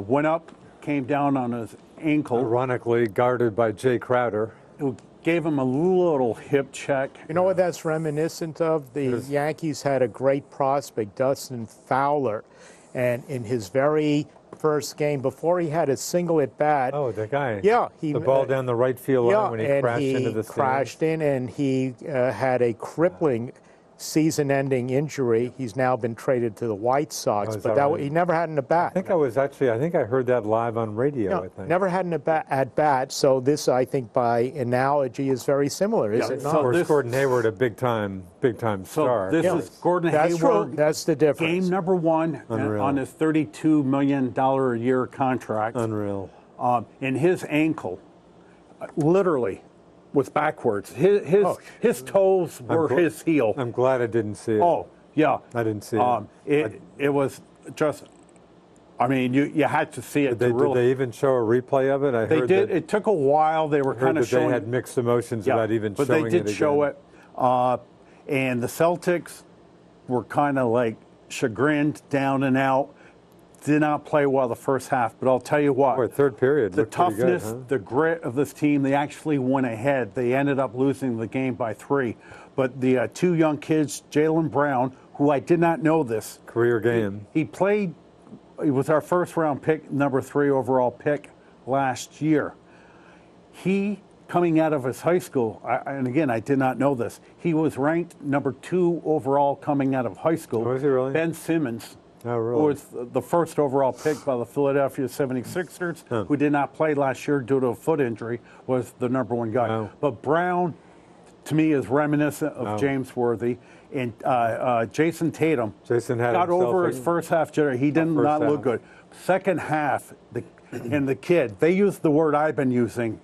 went up, came down on his ankle. Ironically guarded by Jay Crowder. It gave him a little hip check. You know what that's reminiscent of? The Yankees had a great prospect, Dustin Fowler, and in his very first game, before he had a single at bat. Oh, the guy. Yeah, the ball down the right field line when he crashed into the stands. crashed in, and he had a crippling season-ending injury. He's now been traded to the White Sox, but right? he never had an at-bat. I think I heard that live on radio. No, I think never had an at-bat. So this, I think, by analogy, is very similar, is it not? Of course, Gordon Hayward, a big time star. This is Gordon That's Hayward. True. That's the difference. Game number 1 on his $32 million a year contract. Unreal. And his ankle, literally, was backwards. His toes were his heel. I'm glad I didn't see it. Oh, yeah. I didn't see it. It was just, I mean, you had to see it. Did they even show a replay of it? They did. It took a while. They were kind of showing. They had mixed emotions about even showing it again. But they did show it. And the Celtics were kind of like chagrined, down and out. Did not play well the first half, but I'll tell you what. Boy, third period. The toughness, the grit of this team, they actually went ahead. They ended up losing the game by 3. But the 2 young kids, Jaylen Brown, who I did not know this. Career game. He was our first round pick, number 3 overall pick last year. He, coming out of his high school, and again, I did not know this, he was ranked number 2 overall coming out of high school. Was he really? Ben Simmons. Oh, really? Who was the first overall pick by the Philadelphia 76ers, who did not play last year due to a foot injury, was the number 1 guy. Oh. But Brown, to me, is reminiscent of James Worthy. And Jason Tatum got over his first half jitter. He did not look good. Second half, and the kid, they used the word I've been using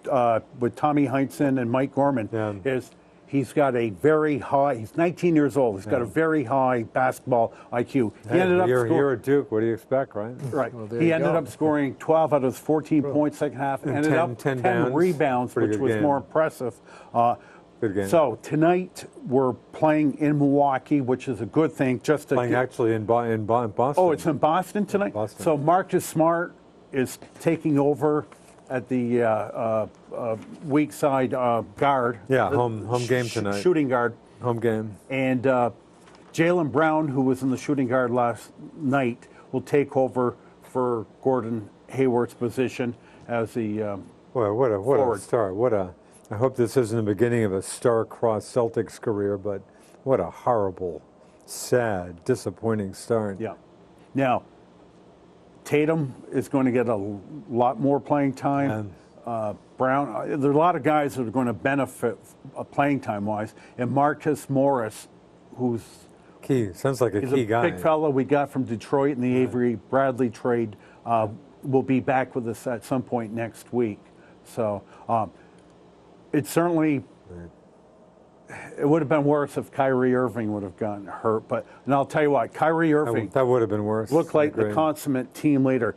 with Tommy Heinsohn and Mike Gorman, is he's got a very high, he's 19 years old. He's got a very high basketball IQ. He ended up you're at Duke. What do you expect, right? Right. Well, he ended up scoring 12 out of his 14 points second half. And ended up 10 rebounds, which was more impressive. Good game. So tonight we're playing in Milwaukee, which is a good thing. Just playing actually in Boston. Oh, it's in Boston tonight? Boston. So Marcus Smart is taking over at the weak side guard. Yeah, home game tonight. Shooting guard. Home game. And Jaylen Brown, who was in the shooting guard last night, will take over for Gordon Hayward's position as the Well, what a start. I hope this isn't the beginning of a star-crossed Celtics career, but what a horrible, sad, disappointing start. Yeah. Now, Tatum is going to get a lot more playing time. Brown, there are a lot of guys that are going to benefit playing time-wise. And Marcus Morris, who's key, sounds like a key guy. He's a big fellow we got from Detroit in the Avery Bradley trade, will be back with us at some point next week. So it certainly, it would have been worse if Kyrie Irving would have gotten hurt. And I'll tell you what, Kyrie Irving that would have been worse. Looked like the consummate team leader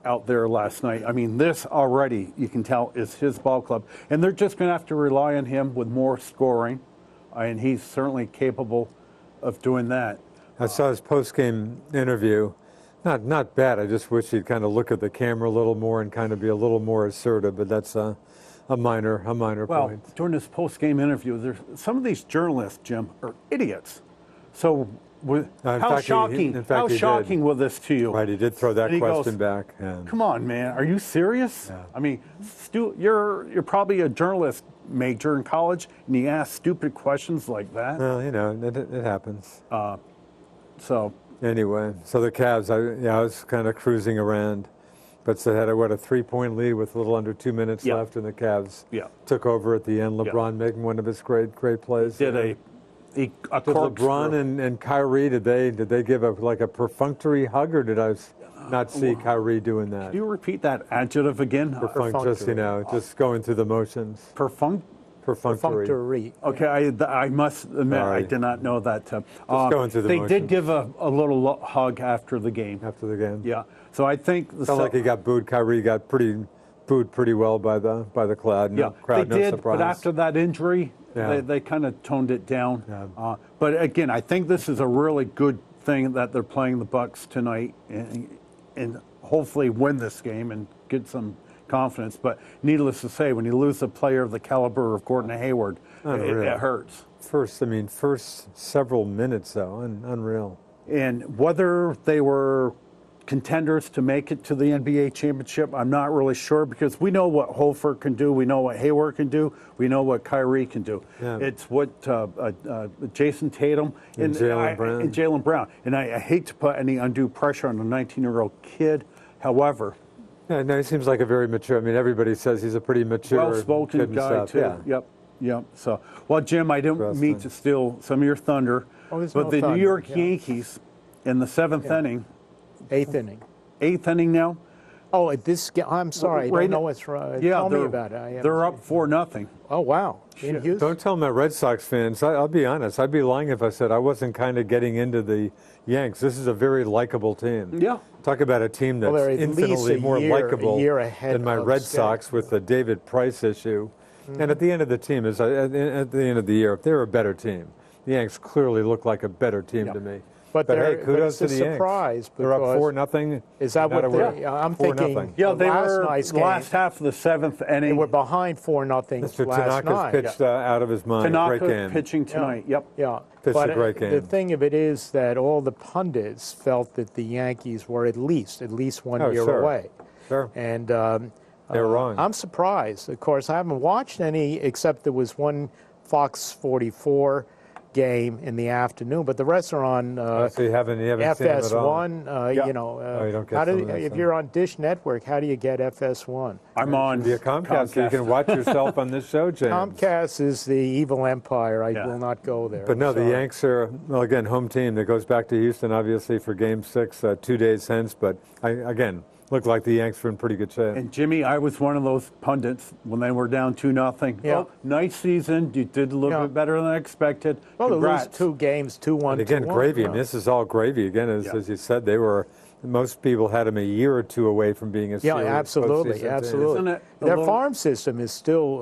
out there last night. I mean, this already, you can tell, is his ball club. And they're just going to have to rely on him with more scoring. And he's certainly capable of doing that. I saw his post-game interview. Not bad. I just wish he'd kind of look at the camera a little more and kind of be a little more assertive. But that's a minor point. Well, during this post-game interview, some of these journalists, Jim, are idiots. So how shocking was this to you? Right, he did throw that question back. Come on, man, are you serious? Yeah. I mean, you're probably a journalist major in college, and you ask stupid questions like that. Well, you know, it happens. So anyway, so the Cavs, I was kind of cruising around, but they had a 3-point lead with a little under 2 minutes left, and the Cavs took over at the end. LeBron making one of his great plays. Did did LeBron and Kyrie, did they give a perfunctory hug, or did I not see Kyrie doing that? Can you repeat that adjective again? Perfunctory. Just going through the motions. Perfunctory. Okay, I must admit, I did not know that. Just going through the motions. They did give a little hug after the game. Yeah. So I think it sounded like he got booed. Kyrie got booed pretty well by the crowd. They did, but after that injury, they kind of toned it down. Yeah. But again, I think this is a really good thing that they're playing the Bucks tonight, and hopefully win this game and get some confidence. But needless to say, when you lose a player of the caliber of Gordon Hayward, it hurts. First several minutes, though, unreal. And whether they were contenders to make it to the NBA championship, I'm not really sure, because we know what Holford can do, we know what Hayward can do, we know what Kyrie can do. Yeah. It's what Jason Tatum and Jaylen Brown. And I hate to put any undue pressure on a 19-year-old kid. However, yeah, no, he seems like a very mature. I mean, everybody says he's a pretty mature, well-spoken guy too. Yeah. Yep. So, well, Jim, I didn't mean to steal some of your thunder, but the New York Yankees in the seventh inning. Eighth inning. Eighth inning now? Oh, I'm sorry. I don't know what's right. Yeah, tell me about it. They're up 4-0. Oh, wow. In Houston? Don't tell my Red Sox fans. I'll be honest. I'd be lying if I said I wasn't kind of getting into the Yanks. This is a very likable team. Yeah. Talk about a team that's infinitely more likable than my Red Sox with the David Price issue. Mm-hmm. And at the end of the end of the year, if they're a better team, the Yanks clearly look like a better team to me. But hey, kudos to the surprise. They're up 4-0. Is that what I'm thinking? Yeah, they were last half of the seventh inning. They were behind 4-0 Mr. last Tanaka's night. pitched out of his mind. Tanaka great game. pitching tonight. Yep. Yeah. Pitched a great game. The thing of it is that all the pundits felt that the Yankees were at least 1 year away. Sure. And they were wrong. I'm surprised. Of course, I haven't watched any, except there was one Fox 44 game in the afternoon, but the rest are on so you haven't FS1. You don't get if you're on Dish Network, how do you get FS1? I'm on via Comcast, so you can watch yourself on this show, James. Comcast is the evil empire. I will not go there. But no, the Yanks are, well, again, home team that goes back to Houston, obviously, for Game 6 2 days hence. But again, looked like the Yanks were in pretty good shape. And Jimmy, I was one of those pundits when they were down 2-0. Yeah. Oh, nice season. You did a little bit better than I expected. Well, they Congrats. lose 2 games, 2-1. And again, gravy. I mean, this is all gravy. Again, as you said, most people had them a year or two away from being a serious absolutely. Isn't it Their farm system is still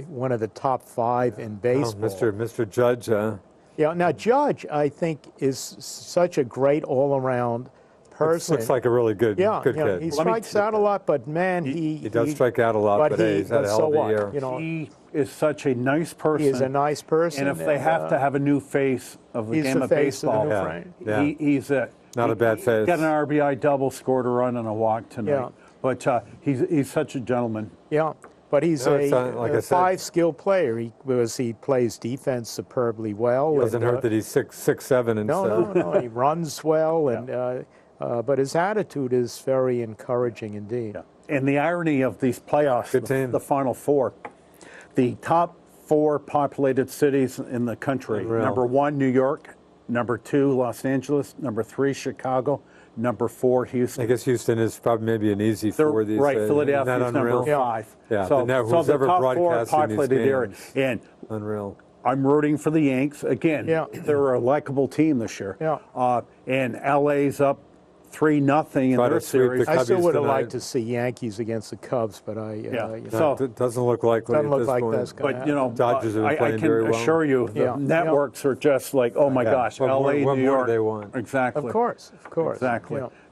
one of the top 5 in baseball. Mr. Judge. Yeah. Now, Judge, I think, is such a great all-around person. Looks like a really good kid. He strikes out a lot, but man, he does strike out a lot, but he's had a hell of a year. He is such a nice person. He is a nice person. And if they have to have a new face of the game of baseball, he's not a bad face. He got an RBI double, scored a run and a walk tonight. Yeah. But he's such a gentleman. Yeah. But he's a 5-skill player. He plays defense superbly well. It doesn't hurt that he's 6'7" and No. He runs well, and but his attitude is very encouraging indeed. Yeah. And the irony of these playoffs, the Final Four, the top 4 populated cities in the country. Unreal. Number 1, New York. Number 2, Los Angeles. Number 3, Chicago. Number 4, Houston. I guess Houston is probably maybe an easy 4 these right, days. Philadelphia is number 5. Yeah. So the top 4 populated these area. games. And unreal. I'm rooting for the Yanks. Again, they're a likable team this year. Yeah. And LA's up 3-0 in their series. I still would have liked to see Yankees against the Cubs, but it doesn't look likely at this point. That's going to happen. But Dodgers have been playing very well. I can assure you, the networks are just like, oh my gosh, LA, New York. They want. Exactly. Of course.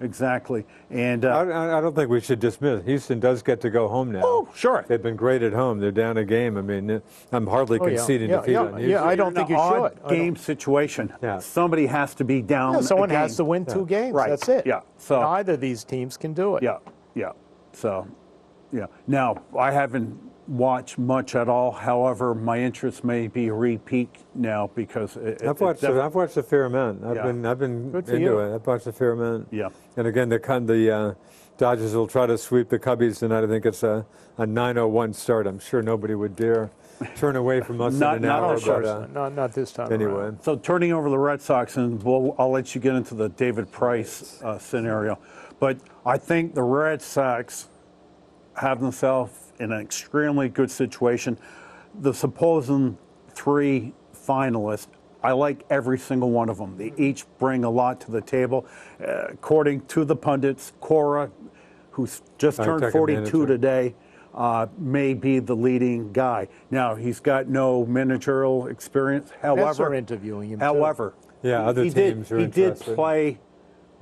Exactly. And I don't think we should dismiss. Houston does get to go home now. Oh, sure. They've been great at home. They're down a game. I mean, I'm hardly conceding defeat on Houston. Yeah, I don't think you should. Game situation. Somebody has to be down. Someone has to win 2 games. Right. That's it. Yeah. So neither of these teams can do it. Yeah. So, Now, I haven't watched much at all. However, my interest may be repeat now because I've watched a fair amount. I've been into it. I've watched a fair amount. Yeah. And again, the Dodgers will try to sweep the Cubbies tonight. I think it's a 9-0-1 start. I'm sure nobody would dare turn away from us in an hour. Not this time. Anyway. Around. So turning over the Red Sox, and I'll let you get into the David Price scenario. But I think the Red Sox have themselves in an extremely good situation. The supposed 3 finalists, I like every single one of them. They each bring a lot to the table. According to the pundits, Cora, who's just turned 42 today, may be the leading guy. Now, he's got no managerial experience. However, interviewing him. However, other teams are he did play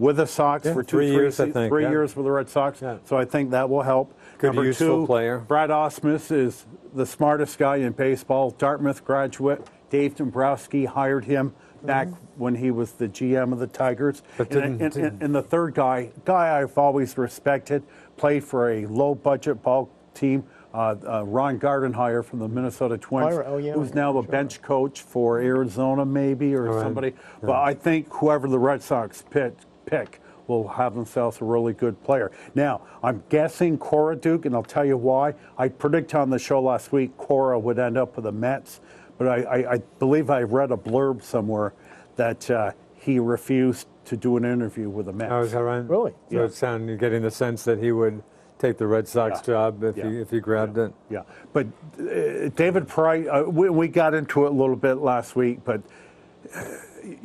with the Sox for 3 years, I think. 3 years with the Red Sox. Yeah. So I think that will help. Good, Number useful 2, player. Brad Ausmus is the smartest guy in baseball. Dartmouth graduate. Dave Dombrowski hired him back when he was the GM of the Tigers. And the third guy I've always respected, played for a low-budget ball team, Ron Gardenhire from the Minnesota Twins, who's now a bench coach for Arizona maybe or somebody. Yeah. But I think whoever the Red Sox pick will have themselves a really good player. Now, I'm guessing Cora Duke, and I'll tell you why. I predicted on the show last week Cora would end up with the Mets, but I believe I read a blurb somewhere that he refused to do an interview with the Mets. Oh, is that right? Really? So you're getting the sense that he would take the Red Sox job if he grabbed it. Yeah, but David Price, we got into it a little bit last week, but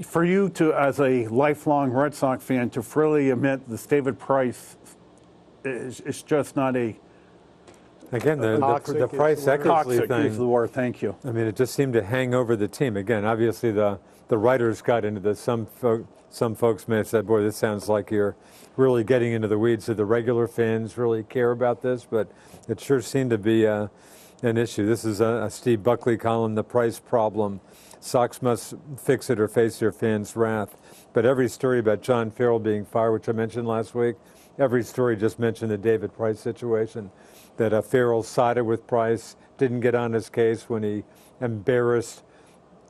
for you to, as a lifelong Red Sox fan, to freely admit this David Price is just not a... Again, the Price-Eckersley thing is the word, thank you. I mean, it just seemed to hang over the team. Again, obviously the writers got into this. Some folks may have said, boy, this sounds like you're really getting into the weeds. Do the regular fans really care about this? But it sure seemed to be an issue. This is a Steve Buckley column, The Price Problem. Sox must fix it or face their fans' wrath. But every story about John Farrell being fired, which I mentioned last week, every story just mentioned the David Price situation, that Farrell sided with Price, didn't get on his case when he embarrassed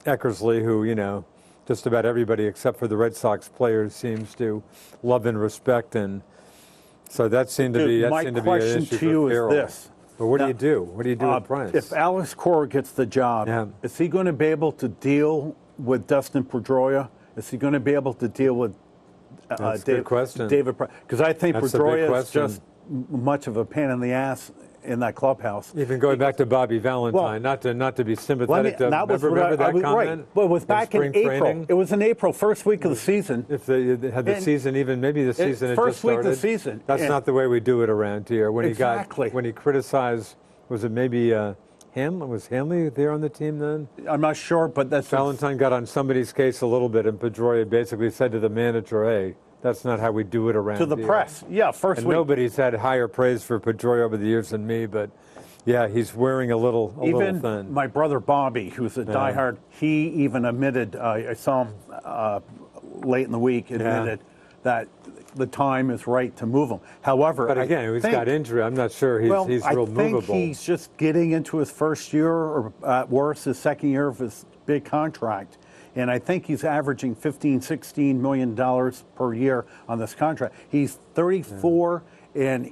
Eckersley, who, just about everybody except for the Red Sox players seems to love and respect. And so that seemed to be an issue for Farrell. My question to you is this. But what do you do? What do you do with Price? If Alex Cora gets the job, is he going to be able to deal with Dustin Pedroia? Is he going to be able to deal with David Price? Because I think Pedroia is just much of a pain in the ass in that clubhouse. Even going back to Bobby Valentine, not to be sympathetic to remember that comment? Right. Well, it was back in April. Training? It was in April, first week of the season. If they had the season, even maybe the season had just started. First week of the season. That's not the way we do it around here. When when he criticized, was it maybe Hanley? Was Hanley there on the team then? I'm not sure, but that's... Valentine got on somebody's case a little bit, and Pedroia basically said to the manager, hey, that's not how we do it around here. To the press, first week. Nobody's had higher praise for Pedroia over the years than me, but he's wearing a little thin. Even my brother Bobby, who's a diehard, he even admitted, I saw him late in the week, admitted that the time is right to move him. However, but again, he's got injury. I'm not sure he's real movable. I think he's just getting into his first year, or at worst, his second year of his big contract. And I think he's averaging $16 million per year on this contract. He's 34, and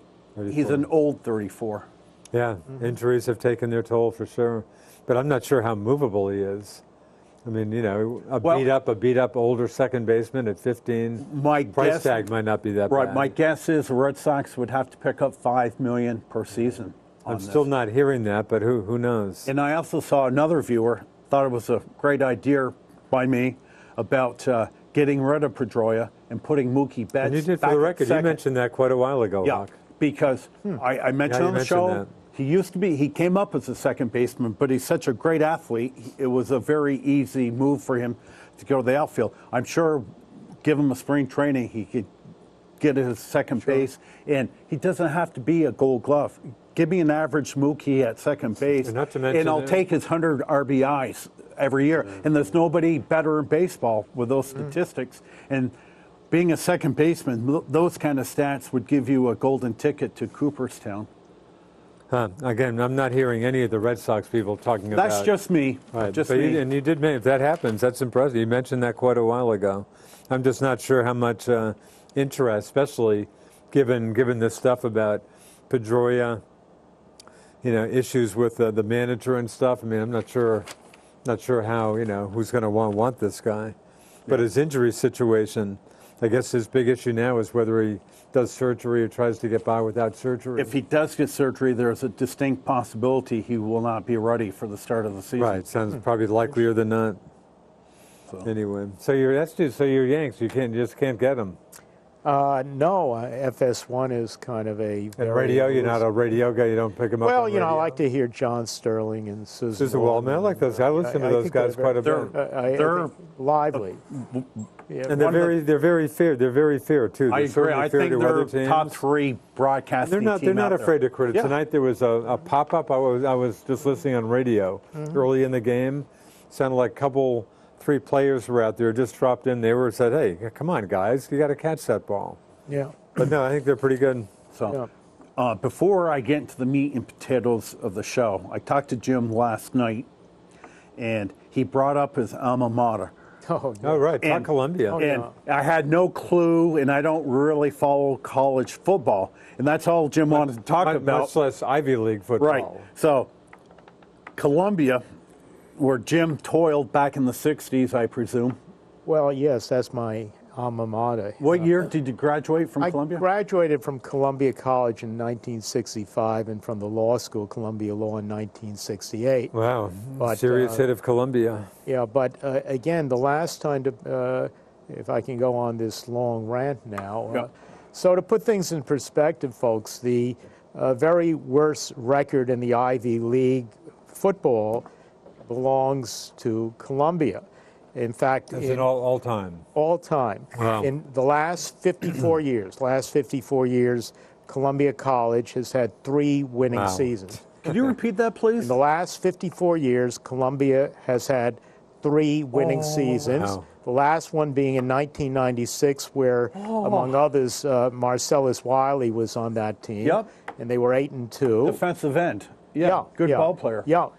he's an old 34. Yeah, injuries have taken their toll for sure. But I'm not sure how movable he is. I mean, a beat up older second baseman at 15. My price tag might not be that bad. Right. My guess is the Red Sox would have to pick up $5 million per season. I'm still not hearing that, but who knows? And I also saw another viewer thought it was a great idea by me about getting rid of Pedroia and putting Mookie Betts. And you did, for the record, you mentioned that quite a while ago, Hawk. Because I mentioned on the show, that. He came up as a second baseman, but he's such a great athlete. It was a very easy move for him to go to the outfield. I'm sure, give him a spring training, he could get his second base, and he doesn't have to be a Gold Glove. Give me an average Mookie at second base, and I'll take his 100 RBIs every year. And there's nobody better in baseball with those statistics. And being a second baseman, those kind of stats would give you a golden ticket to Cooperstown. Again, I'm not hearing any of the Red Sox people talking about. That's just me. Right. Just me. And you did mention, if that happens, that's impressive. You mentioned that quite a while ago. I'm just not sure how much interest, especially given this stuff about Pedroia, issues with the manager and stuff. I mean, I'm not sure how, who's going to want this guy. But his injury situation, I guess his big issue now is whether he does surgery or tries to get by without surgery. If he does get surgery, there's a distinct possibility he will not be ready for the start of the season. Right, sounds probably likelier than not. So. Anyway, so your Yanks, you just can't get them. No, FS1 is kind of a And radio, you're not a radio guy, you don't pick them up Well, on you know, I radio? like to hear John Sterling and Susan Waldman. I like those guys. I listen to those guys quite a bit. They're lively. And they're very fair. They're very fair too. I agree. I think they're top 3 broadcasting team They're not out afraid there. to criticize. Tonight there was a pop-up. I was just listening on radio early in the game. Sounded like a couple, 3 players were out there, just dropped in. They said, "Hey, come on, guys, you got to catch that ball." Yeah. But no, I think they're pretty good. So, before I get into the meat and potatoes of the show, I talked to Jim last night, and he brought up his alma mater. Oh, yeah. Oh, right, talk Columbia. And I had no clue, and I don't really follow college football, and that's all Jim wanted to talk about. Much less Ivy League football. Right. So, Columbia, where Jim toiled back in the 60s, I presume. Well, yes, that's my alma mater. What year did you graduate from Columbia? I graduated from Columbia College in 1965 and from the law school, Columbia Law, in 1968. Wow, But, serious hit of Columbia. Yeah, but again, the last time, if I can go on this long rant now, so to put things in perspective, folks, the very worst record in the Ivy League football belongs to Columbia. In fact, That's in all time. All time. Wow. In the last 54 years, Columbia College has had 3 winning seasons. Could you repeat that, please? In the last 54 years, Columbia has had 3 winning seasons. Wow. The last one being in 1996, where, among others, Marcellus Wiley was on that team. Yep. And they were 8-2. Defensive end. Good ball player. Yeah.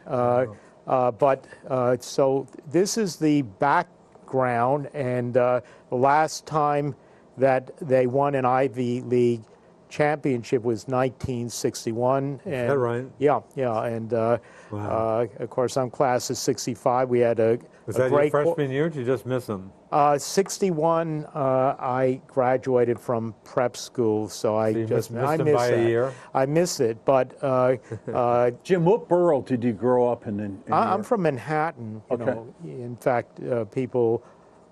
So this is the background, and the last time that they won an Ivy League championship was 1961. And, Is that right? Yeah, and of course I'm class of 65. We had a Was that great your freshman year? Or did you just miss them? 61. I graduated from prep school, so I missed them by that. a year? I miss it, but Jim, what borough did you grow up in I'm from Manhattan. You know. In fact, people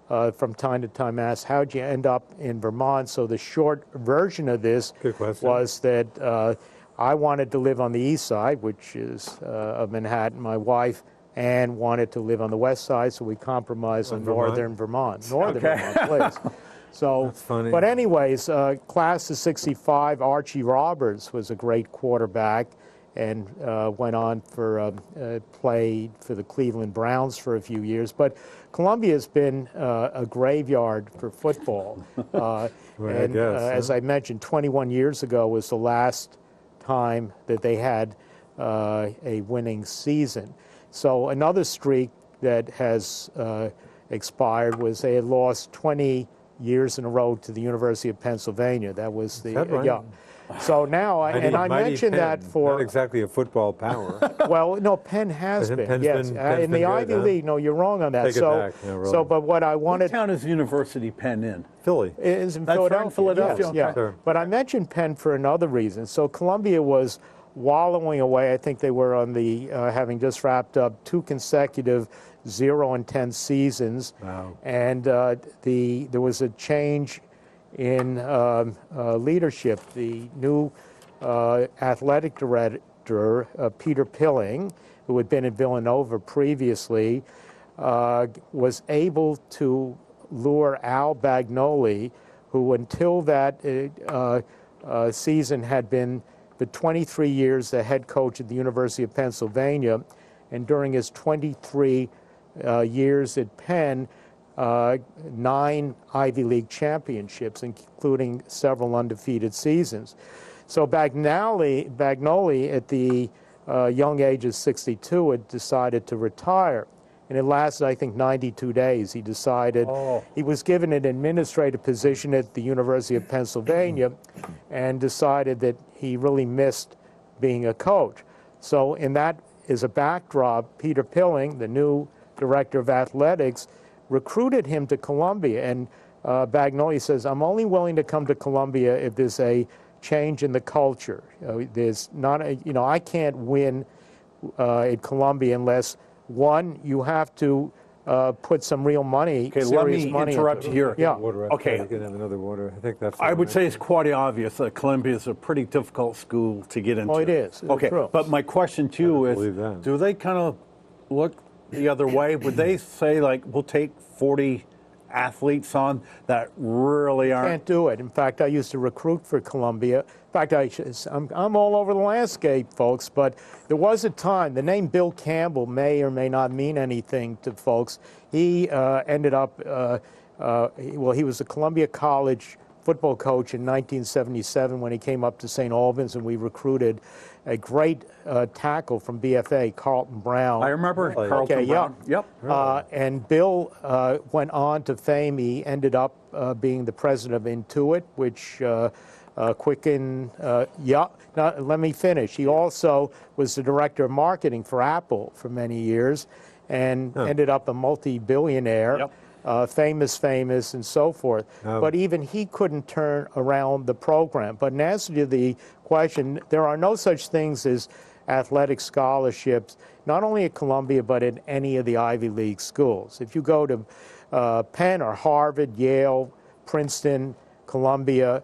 from time to time ask, how'd you end up in Vermont? So the short version of this was that I wanted to live on the east side, which is of Manhattan. My wife, Anne, wanted to live on the west side, so we compromised on northern Vermont. Vermont, please. So, That's funny. But anyways, class of 65, Archie Roberts was a great quarterback and went on for played for the Cleveland Browns for a few years. But Columbia's been a graveyard for football. As I mentioned, 21 years ago was the last time that they had a winning season. So another streak that has expired was they had lost 20 years in a row to the University of Pennsylvania. That was the So now, I mentioned Penn, that for not exactly a football power. Well, no, Penn has been. Penn's yes, Penn's in the been Ivy good, League. No, you're wrong on that. Take it back. No, really. So, but what I wanted. What town is University Penn in? Philly. Is in That's Philadelphia. right, Philadelphia. Yes, yeah. Sure. But I mentioned Penn for another reason. So Columbia was wallowing away. I think they were on the having just wrapped up 2 consecutive 0-10 seasons. Wow. And there was a change in leadership. The new athletic director, Peter Pilling, who had been at Villanova previously, was able to lure Al Bagnoli, who until that season had been for 23 years the head coach at the University of Pennsylvania, and during his 23 years at Penn, 9 Ivy League championships, including several undefeated seasons. So Bagnoli at the young age of 62, had decided to retire. And it lasted, I think, 92 days. He decided he was given an administrative position at the University of Pennsylvania and decided that he really missed being a coach. So in that is a backdrop, Peter Pilling, the new director of athletics, recruited him to Columbia. And Bagnoli says, I'm only willing to come to Columbia if there's a change in the culture. There's not a, I can't win at Columbia unless, one, you have to put some real money, okay, serious let me money interrupt into it. here. Yeah. Water. Okay. You can have another water. I think that's. I would say it's quite obvious that Columbia is a pretty difficult school to get into. Oh, it is. Okay, True. but my question to you is, do they kind of look the other way? Would they say, like, we'll take 40 athletes on that really aren't? Can't do it. In fact, I used to recruit for Columbia. In fact, I'm all over the landscape, folks, but there was a time, the name Bill Campbell may or may not mean anything to folks. He ended up, well, he was a Columbia College football coach in 1977 when he came up to St. Albans, and we recruited a great tackle from BFA, Carlton Brown. I remember Carlton Brown. Yep. And Bill went on to fame. He ended up being the president of Intuit, which Now, let me finish. He also was the director of marketing for Apple for many years, and ended up a multi-billionaire. Yep. Famous, and so forth. But even he couldn't turn around the program. But in answer to the question, there are no such things as athletic scholarships, not only at Columbia, but at any of the Ivy League schools. If you go to Penn or Harvard, Yale, Princeton, Columbia,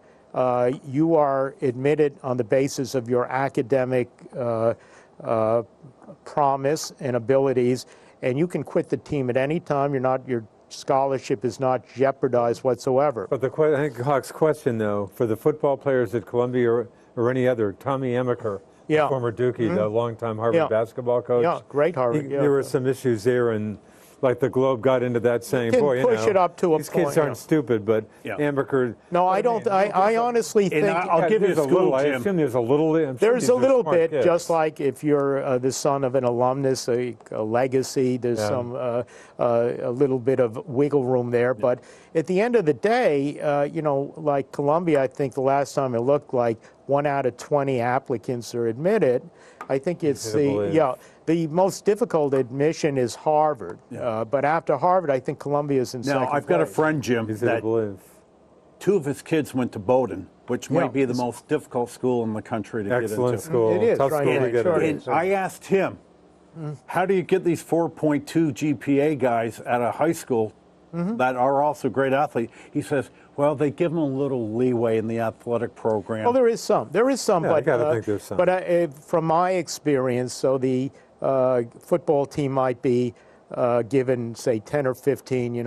you are admitted on the basis of your academic promise and abilities, and you can quit the team at any time. Your scholarship is not jeopardized whatsoever. But I think Hawk's question, though, for the football players at Columbia or any other, Tommy Amaker, the former Dookie, the longtime Harvard basketball coach. Yeah, great Harvard. There were some issues there, and like the Globe got into that saying, boy, push it up to a these point, kids aren't stupid, but Amaker. No, I don't. I honestly think. I'll give you a little. I assume there's a little. There's a little bit, just like if you're the son of an alumnus, a legacy. There's some a little bit of wiggle room there. But at the end of the day, like Columbia, I think the last time it looked like 1 out of 20 applicants are admitted. I think it's the most difficult admission is Harvard. But after Harvard, I think Columbia is in second place. Now, I've got a friend, Jim, that 2 of his kids went to Bowdoin, which might be the most difficult school in the country to get into. Excellent school. It is. Tough school to get into. And I asked him, how do you get these 4.2 GPA guys out of high school that are also great athletes? He says, well, they give them a little leeway in the athletic program. Well, there is some. Yeah, but I gotta think there's some. But from my experience, so the football team might be given, say, 10 or 15,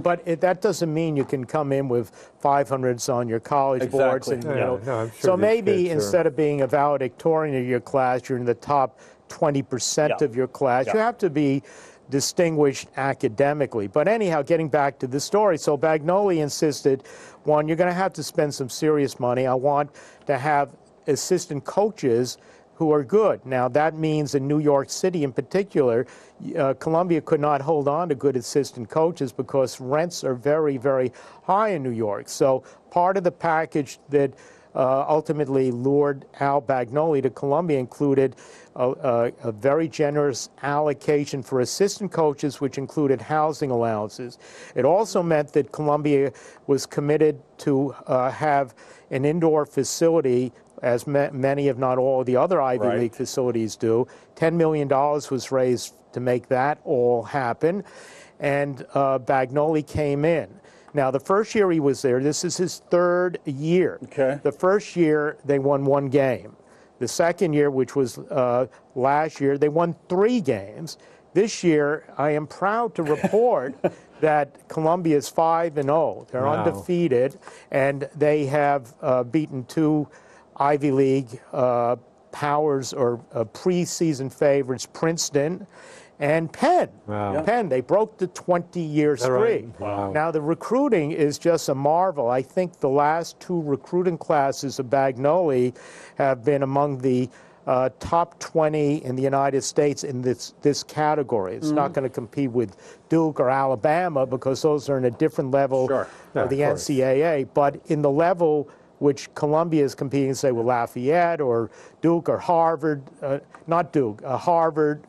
but that doesn't mean you can come in with 500s on your college boards. And, I'm sure so maybe kids instead of being a valedictorian of your class, you're in the top 20% of your class. You have to be distinguished academically. But anyhow, getting back to the story, so Bagnoli insisted, one, you're going to have to spend some serious money. I want to have assistant coaches who are good. Now, that means in New York City in particular, Columbia could not hold on to good assistant coaches because rents are very, very high in New York. So part of the package that ultimately lured Al Bagnoli to Columbia included a very generous allocation for assistant coaches, which included housing allowances. It also meant that Columbia was committed to have an indoor facility, as many, if not all, of the other Ivy League facilities do. $10 million was raised to make that all happen, and Bagnoli came in. Now, the first year he was there, this is his 3rd year. Okay. The first year, they won 1 game. The second year, which was last year, they won 3 games. This year, I am proud to report that Columbia is 5-0. They're undefeated, and they have beaten 2 Ivy League powers or preseason favorites, Princeton and Penn. Penn, they broke the 20-year streak. Now, the recruiting is just a marvel. I think the last 2 recruiting classes of Bagnoli have been among the top 20 in the United States in this category. It's not going to compete with Duke or Alabama because those are in a different level of the NCAA. But in the level which Columbia is competing, say, with Lafayette or Duke or Harvard, not Duke, Harvard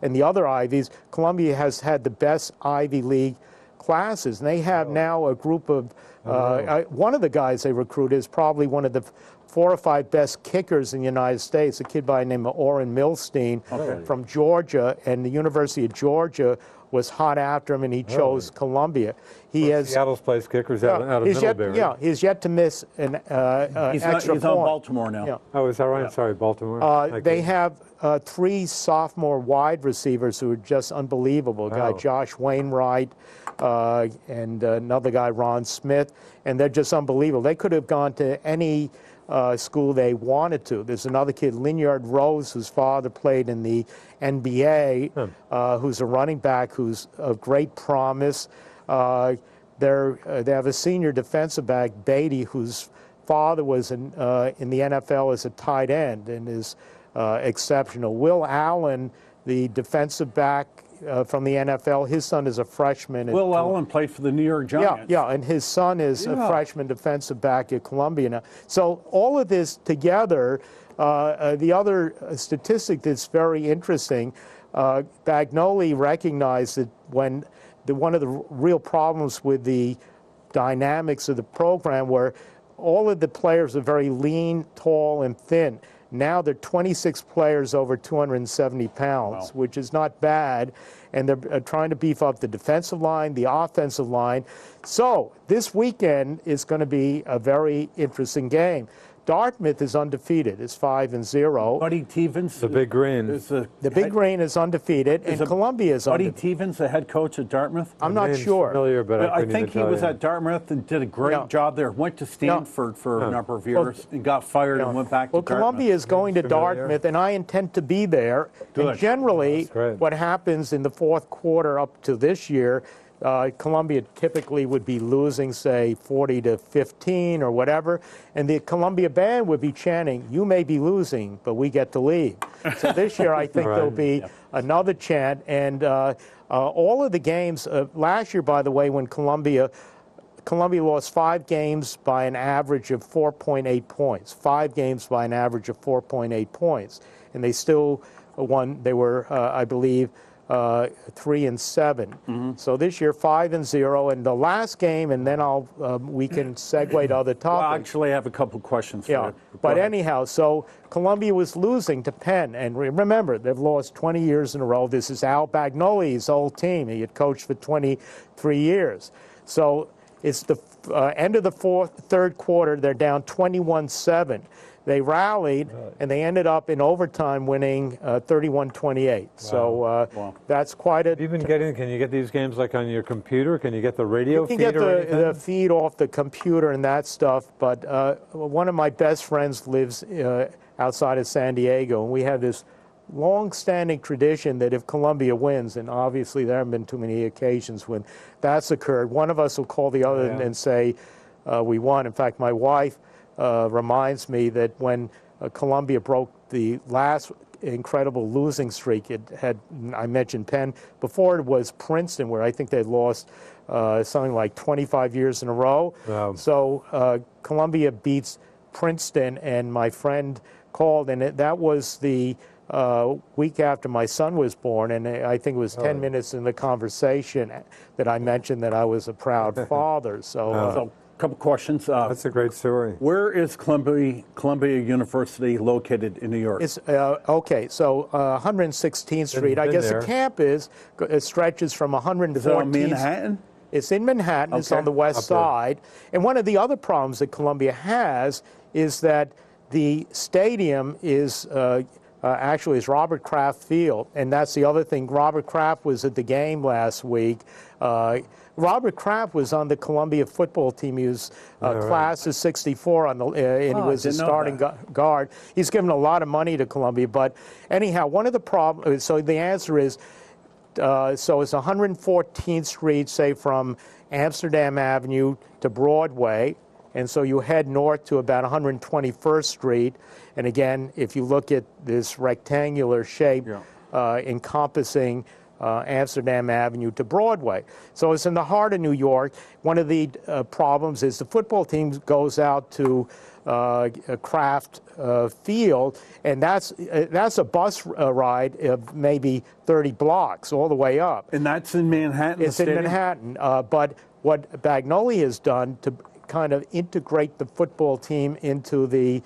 and the other Ivies, Columbia has had the best Ivy League classes. And they have now a group of, one of the guys they recruited is probably one of the 4 or 5 best kickers in the United States, a kid by the name of Orrin Milstein from Georgia, and the University of Georgia was hot after him, and he chose Columbia. He has Seattle's place kickers out of Middlebury. He's yet to miss an extra he's point. on Baltimore now. Yeah. Oh, is that right? Yeah. Sorry, Baltimore. They have 3 sophomore wide receivers who are just unbelievable. A guy, Josh Wainwright, and another guy, Ron Smith, and they're just unbelievable. They could have gone to any school they wanted to. There's another kid, Linyard Rose, whose father played in the NBA, who's a running back who's of great promise. They have a senior defensive back, Beatty, whose father was in the NFL as a tight end and is exceptional. Will Allen, the defensive back from the NFL, his son is a freshman. Will Allen played for the New York Giants. Yeah, and his son is a freshman defensive back at Columbia now. So all of this together, the other statistic that's very interesting, Bagnoli recognized that when one of the real problems with the dynamics of the program were all of the players are very lean, tall, and thin. Now there are 26 players over 270 pounds, which is not bad, and they're trying to beef up the defensive line, the offensive line. So this weekend is going to be a very interesting game. Dartmouth is undefeated. It's 5-0. Buddy Tevens, the Big Green. The Big Green is undefeated, and Columbia is Buddy undefeated. Tevens, the head coach at Dartmouth? I'm not sure. Familiar, but I think he was at Dartmouth and did a great job there. Went to Stanford for a number of years and got fired and went back to Dartmouth. Columbia is going to Dartmouth, and I intend to be there. Good. And generally, what happens in the fourth quarter up to this year, Columbia typically would be losing, say, 40-15 or whatever, and the Columbia band would be chanting, "You may be losing, but we get to leave." So this year, I think there'll be another chant, and all of the games last year, by the way, when Columbia lost 5 games by an average of 4.8 points. 5 games by an average of 4.8 points, and they still won. They were, I believe, 3-7. So this year, 5-0, and the last game, and then we can segue to other topics. Well, actually, I have a couple questions for you. But anyhow, so Columbia was losing to Penn, and remember, they've lost 20 years in a row. This is Al Bagnoli's old team. He had coached for 23 years. So it's the end of the third quarter. They're down 21-7. They rallied, and they ended up in overtime winning 31-28. So that's quite a... Can you get these games like on your computer? Can you get the radio feed? You can get the feed off the computer and that stuff, but one of my best friends lives outside of San Diego, and we have this long-standing tradition that if Columbia wins, and obviously there haven't been too many occasions when that's occurred, one of us will call the other and say, we won. In fact, my wife reminds me that when Columbia broke the last incredible losing streak, it had, I mentioned Penn, before it was Princeton, where I think they lost something like 25 years in a row. So Columbia beats Princeton, and my friend called, and that was the week after my son was born, and I think it was 10 minutes in the conversation that I mentioned that I was a proud father. So couple questions. That's a great story. Where is Columbia University located in New York? It's okay. So 116th Street. I guess the campus stretches from 114th. Is it on Manhattan? It's in Manhattan. It's on the west side. And one of the other problems that Columbia has is that the stadium is actually is Robert Kraft Field, and that's the other thing. Robert Kraft was at the game last week. Robert Kraft was on the Columbia football team. He was class of '64 on the, and he was a starting guard. He's given a lot of money to Columbia, but anyhow, one of the problems. So the answer is, so it's 114th Street, say from Amsterdam Avenue to Broadway. And so you head north to about 121st Street. And again, if you look at this rectangular shape encompassing Amsterdam Avenue to Broadway. So it's in the heart of New York. One of the problems is the football team goes out to Kraft Field, and that's a bus ride of maybe 30 blocks all the way up. And that's in Manhattan? It's in Manhattan. But what Bagnoli has done to kind of integrate the football team into the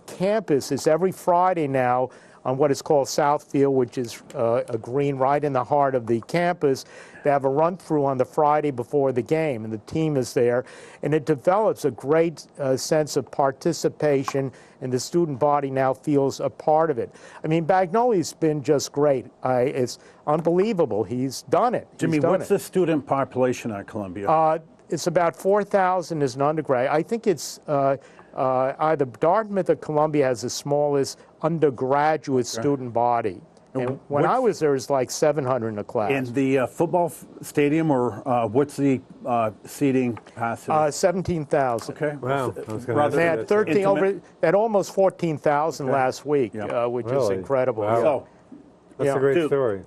campus is every Friday now on what is called Southfield, which is a green right in the heart of the campus. They have a run-through on the Friday before the game, and the team is there. And it develops a great sense of participation, and the student body now feels a part of it. I mean, Bagnoli's been just great. It's unbelievable. He's done it. Jimmy, what's the student population at Columbia? It's about 4,000 as an undergrad. I think it's either Dartmouth or Columbia has the smallest undergraduate student body. And when I was there, it was like 700 in a class. In the football stadium, or what's the seating capacity? 17,000. Okay. Wow. They had 13 over. They had almost 14,000 last week, which is incredible. Wow. So, that's a great story.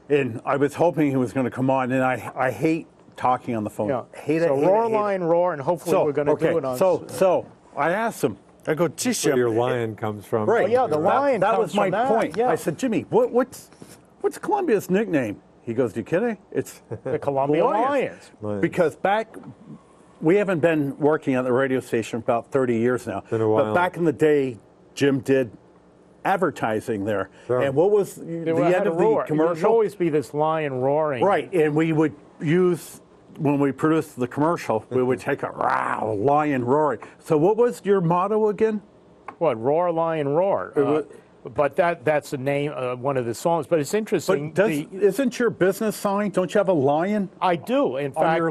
And I was hoping he was going to come on, and I hate talking on the phone. So roar, lion, roar, and hopefully we're going to do it on. So I asked him. I go, geez, where your lion comes from. Right. Oh, yeah, the lion. That was my point. Yeah. I said, Jimmy, what's Columbia's nickname? He goes, you kidding? It's the Columbia Lions. Because we haven't been working at the radio station for about 30 years now. Been a while. But back in the day, Jim did advertising there. Sure. And what was the end of the commercial? There'd always be this lion roaring. Right, and we would use, when we produced the commercial, we would take a lion roaring. So what was your motto again? What, roar, lion, roar? But that's the name of one of the songs. But it's interesting. But isn't your business sign, don't you have a lion? I do. In fact,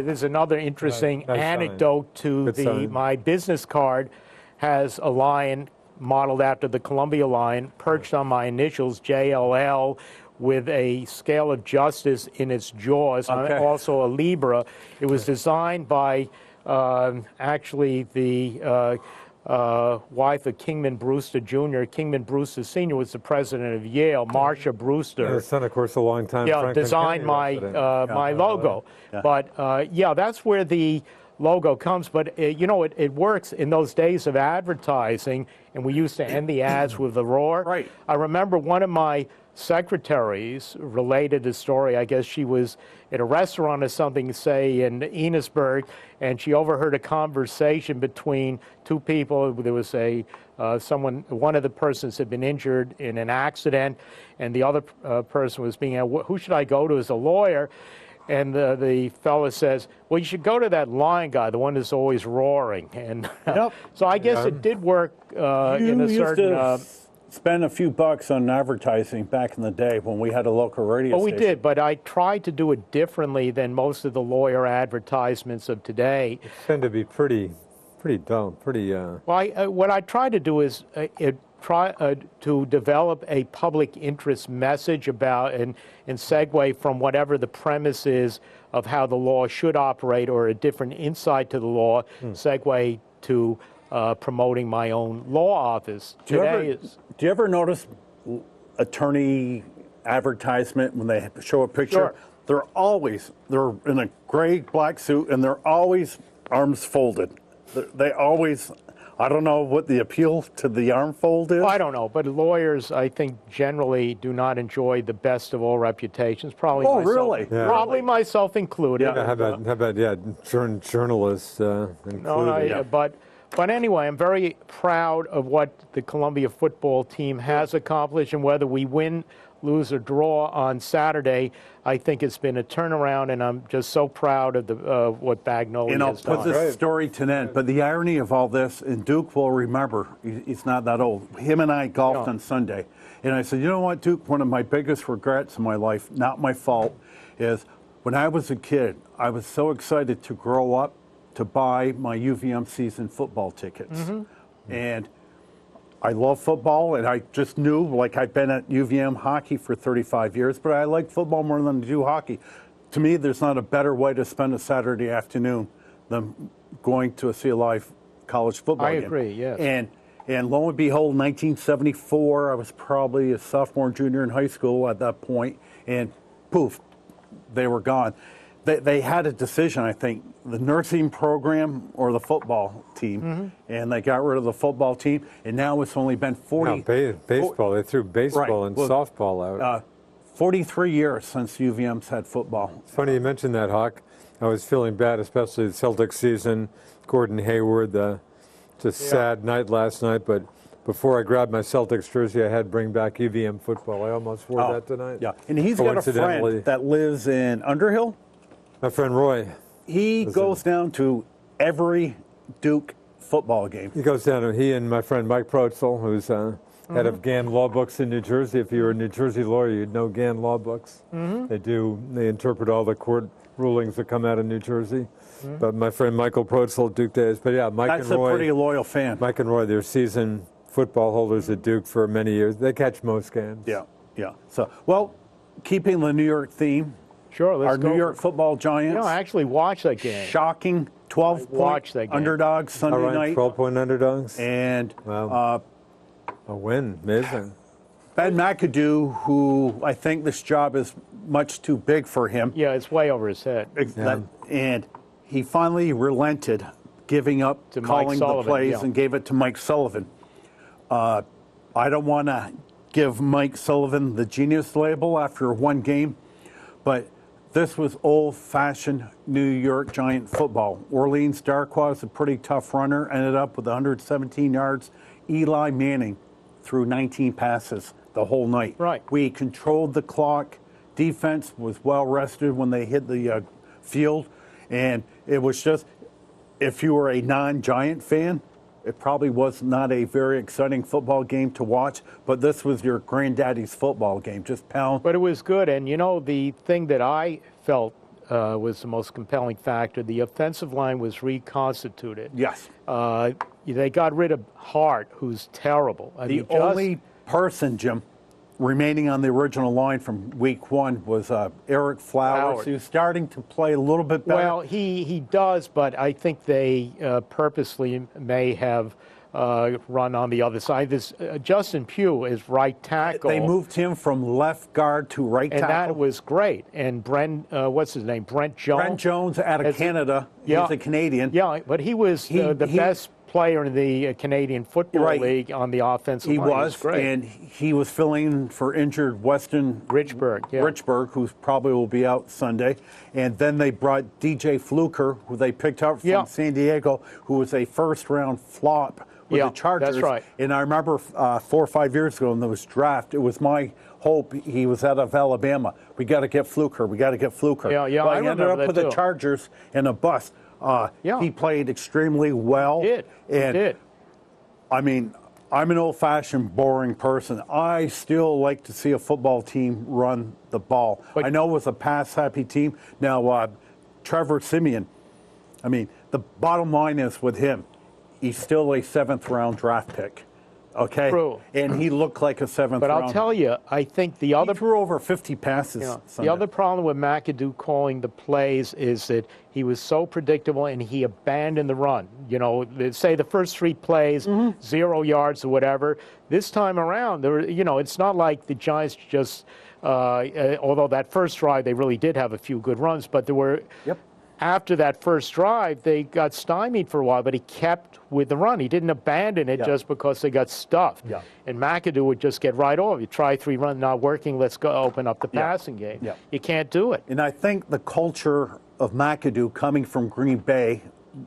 there's another interesting anecdote to my business card. Has a lion modeled after the Columbia lion, perched on my initials, JLL, with a scale of justice in its jaws. Okay. I'm also a Libra. It was designed by actually the wife of Kingman Brewster Jr. Kingman Brewster Sr. was the president of Yale, Marcia Brewster. And his son, of course, a long time. Designed my my logo. But that's where the logo comes. But it works in those days of advertising, and we used to end the ads with the roar. Right. I remember one of my secretaries related the story. I guess she was at a restaurant or something, say in Enosburg, and she overheard a conversation between two people. There was one of the persons had been injured in an accident, and the other person was being asked, who should I go to as a lawyer? And the fellow says, well, you should go to that lion guy, the one that's always roaring. And so I guess it did work in a certain... Spend a few bucks on advertising back in the day when we had a local radio station. We did, but I tried to do it differently than most of the lawyer advertisements of today. It tend to be pretty dull, Well, what I try to do is try to develop a public interest message about and segue from whatever the premise is of how the law should operate, or a different insight to the law, segue to promoting my own law office. Do you ever notice attorney advertisement when they show a picture? Sure. They're in a gray black suit, and they're always arms folded. They always, I don't know what the appeal to the arm fold is. Well, I don't know, but lawyers, I think, generally do not enjoy the best of all reputations. Probably. Oh, myself, really? Yeah. Probably myself included. How about journalists included? No, but anyway, I'm very proud of what the Columbia football team has accomplished, and whether we win, lose, or draw on Saturday, I think it's been a turnaround, and I'm just so proud of what Bagnoli has done. And I'll put this story to an end, but the irony of all this, and Duke will remember, he's not that old, him and I golfed on Sunday, and I said, you know what, Duke, one of my biggest regrets in my life, not my fault, is when I was a kid, I was so excited to grow up to buy my UVM season football tickets. And I love football, and I just knew, like, I've been at UVM hockey for 35 years, but I like football more than I do hockey. To me, there's not a better way to spend a Saturday afternoon than going to see a live college football game. I agree, yes. And lo and behold, 1974, I was probably a sophomore, junior in high school at that point, and poof, they were gone. They had a decision, I think, the nursing program or the football team, and they got rid of the football team, and now it's only been 40... No, baseball. They threw baseball and softball out. 43 years since UVM's had football. It's funny you mentioned that, Hawk. I was feeling bad, especially the Celtics season, Gordon Hayward, just sad night last night, but before I grabbed my Celtics jersey, I had to bring back UVM football. I almost wore that tonight. Yeah, and he's got a friend that lives in Underhill. My friend Roy. He goes down to every Duke football game. He goes down, he and my friend Mike Protzel, who's head of Gann Law Books in New Jersey. If you were a New Jersey lawyer, you'd know Gann Law Books. They interpret all the court rulings that come out of New Jersey. But my friend Michael Protzel, Duke Days. But yeah, Mike and Roy. That's a pretty loyal fan. Mike and Roy, they're seasoned football holders at Duke for many years. They catch most games. Yeah, yeah. So, well, keeping the New York theme. Sure, let's go. Our New York football Giants. I actually watched that game. Shocking 12-point underdogs Sunday night. 12-point underdogs. And wow. A win, amazing. Ben McAdoo, who I think this job is much too big for him. Yeah, it's way over his head. And he finally relented, giving up to calling the plays and gave it to Mike Sullivan. I don't want to give Mike Sullivan the genius label after one game, but this was old-fashioned New York Giant football. Orleans Darkwa, a pretty tough runner, ended up with 117 yards. Eli Manning threw 19 passes the whole night. Right. We controlled the clock. Defense was well rested when they hit the field. And it was just, if you were a non-Giant fan, it probably was not a very exciting football game to watch, but this was your granddaddy's football game, just pound. But it was good, and you know, the thing that I felt was the most compelling factor, the offensive line was reconstituted. Yes. They got rid of Hart, who's terrible. The only person, Jim, remaining on the original line from week one was Eric Flowers. He was starting to play a little bit better. Well, he does, but I think they purposely may have run on the other side. This Justin Pugh is right tackle. They moved him from left guard to right tackle. And that was great. And Brent Jones? Brent Jones out of Canada. He's a Canadian. Yeah, but he was the best player in the Canadian Football League on the offensive line. He was great. And he was filling for injured Weston Richburg, who probably will be out Sunday. And then they brought DJ Fluker, who they picked up from San Diego, who was a first-round flop with the Chargers. That's right. And I remember 4 or 5 years ago in this draft, it was my hope. He was out of Alabama. We got to get Fluker. We got to get Fluker. Yeah, well, I ended up with the Chargers in a bus. He played extremely well. He did. I mean, I'm an old-fashioned, boring person. I still like to see a football team run the ball. But I know it was a pass-happy team. Now, Trevor Siemian, I mean, the bottom line is with him, he's still a 7th-round draft pick. Okay? True. And he looked like a 7th round. But I'll tell you, I think the other... He threw over 50 passes. The other problem with McAdoo calling the plays is that he was so predictable and he abandoned the run. You know, say the first 3 plays, 0 yards or whatever. This time around, it's not like the Giants just... although that first drive, they really did have a few good runs, but there were... After that first drive, they got stymied for a while, but he kept with the run. He didn't abandon it just because they got stuffed. And McAdoo would just get right off. You try 3 runs, not working, let's go open up the passing game. You can't do it. And I think the culture of McAdoo coming from Green Bay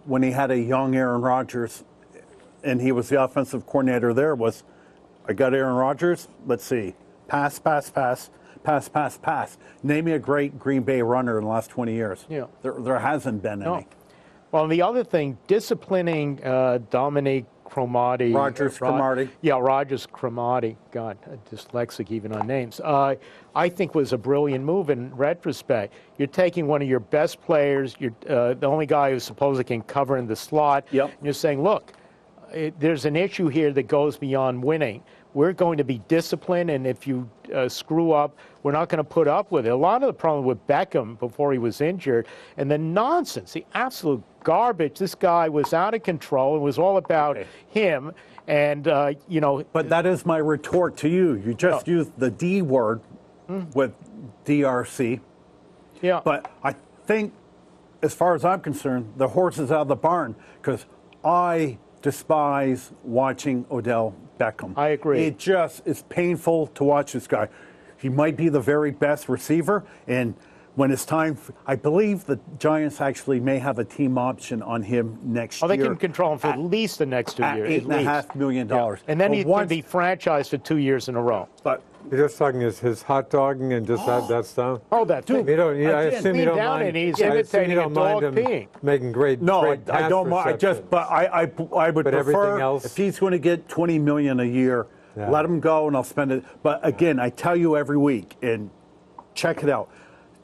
when he had a young Aaron Rodgers and he was the offensive coordinator there was, I got Aaron Rodgers, let's see, pass, pass, pass. Pass, pass, pass. Name me a great Green Bay runner in the last 20 years. There hasn't been any. Well, the other thing, disciplining Dominic Cromartie. Rogers Cromartie. Rogers Cromartie. God, dyslexic even on names. I think was a brilliant move in retrospect. You're taking one of your best players, you're the only guy who supposedly can cover in the slot, and you're saying, look, there's an issue here that goes beyond winning. We're going to be disciplined, and if you screw up, we're not going to put up with it. A lot of the problem with Beckham before he was injured, and the nonsense, the absolute garbage. This guy was out of control. It was all about him, and But that is my retort to you. You just used the D word with DRC. But I think, as far as I'm concerned, the horse is out of the barn because I despise watching Odell Beckham. I agree. It just is painful to watch this guy. He might be the very best receiver, and when it's time, I believe the Giants actually may have a team option on him next year. Oh, they can control him for at least the next 2 years. At $8.5 million. Yeah. And then he can be franchised for 2 years in a row. But you're just talking his hot dogging and just that stuff? Oh, that too. I assume you don't mind. And he's imitating a dog peeing. Making great. No, great I don't mind. I would prefer else, if he's going to get $20 million a year, let him go and I'll spend it. But again, I tell you every week, and check it out.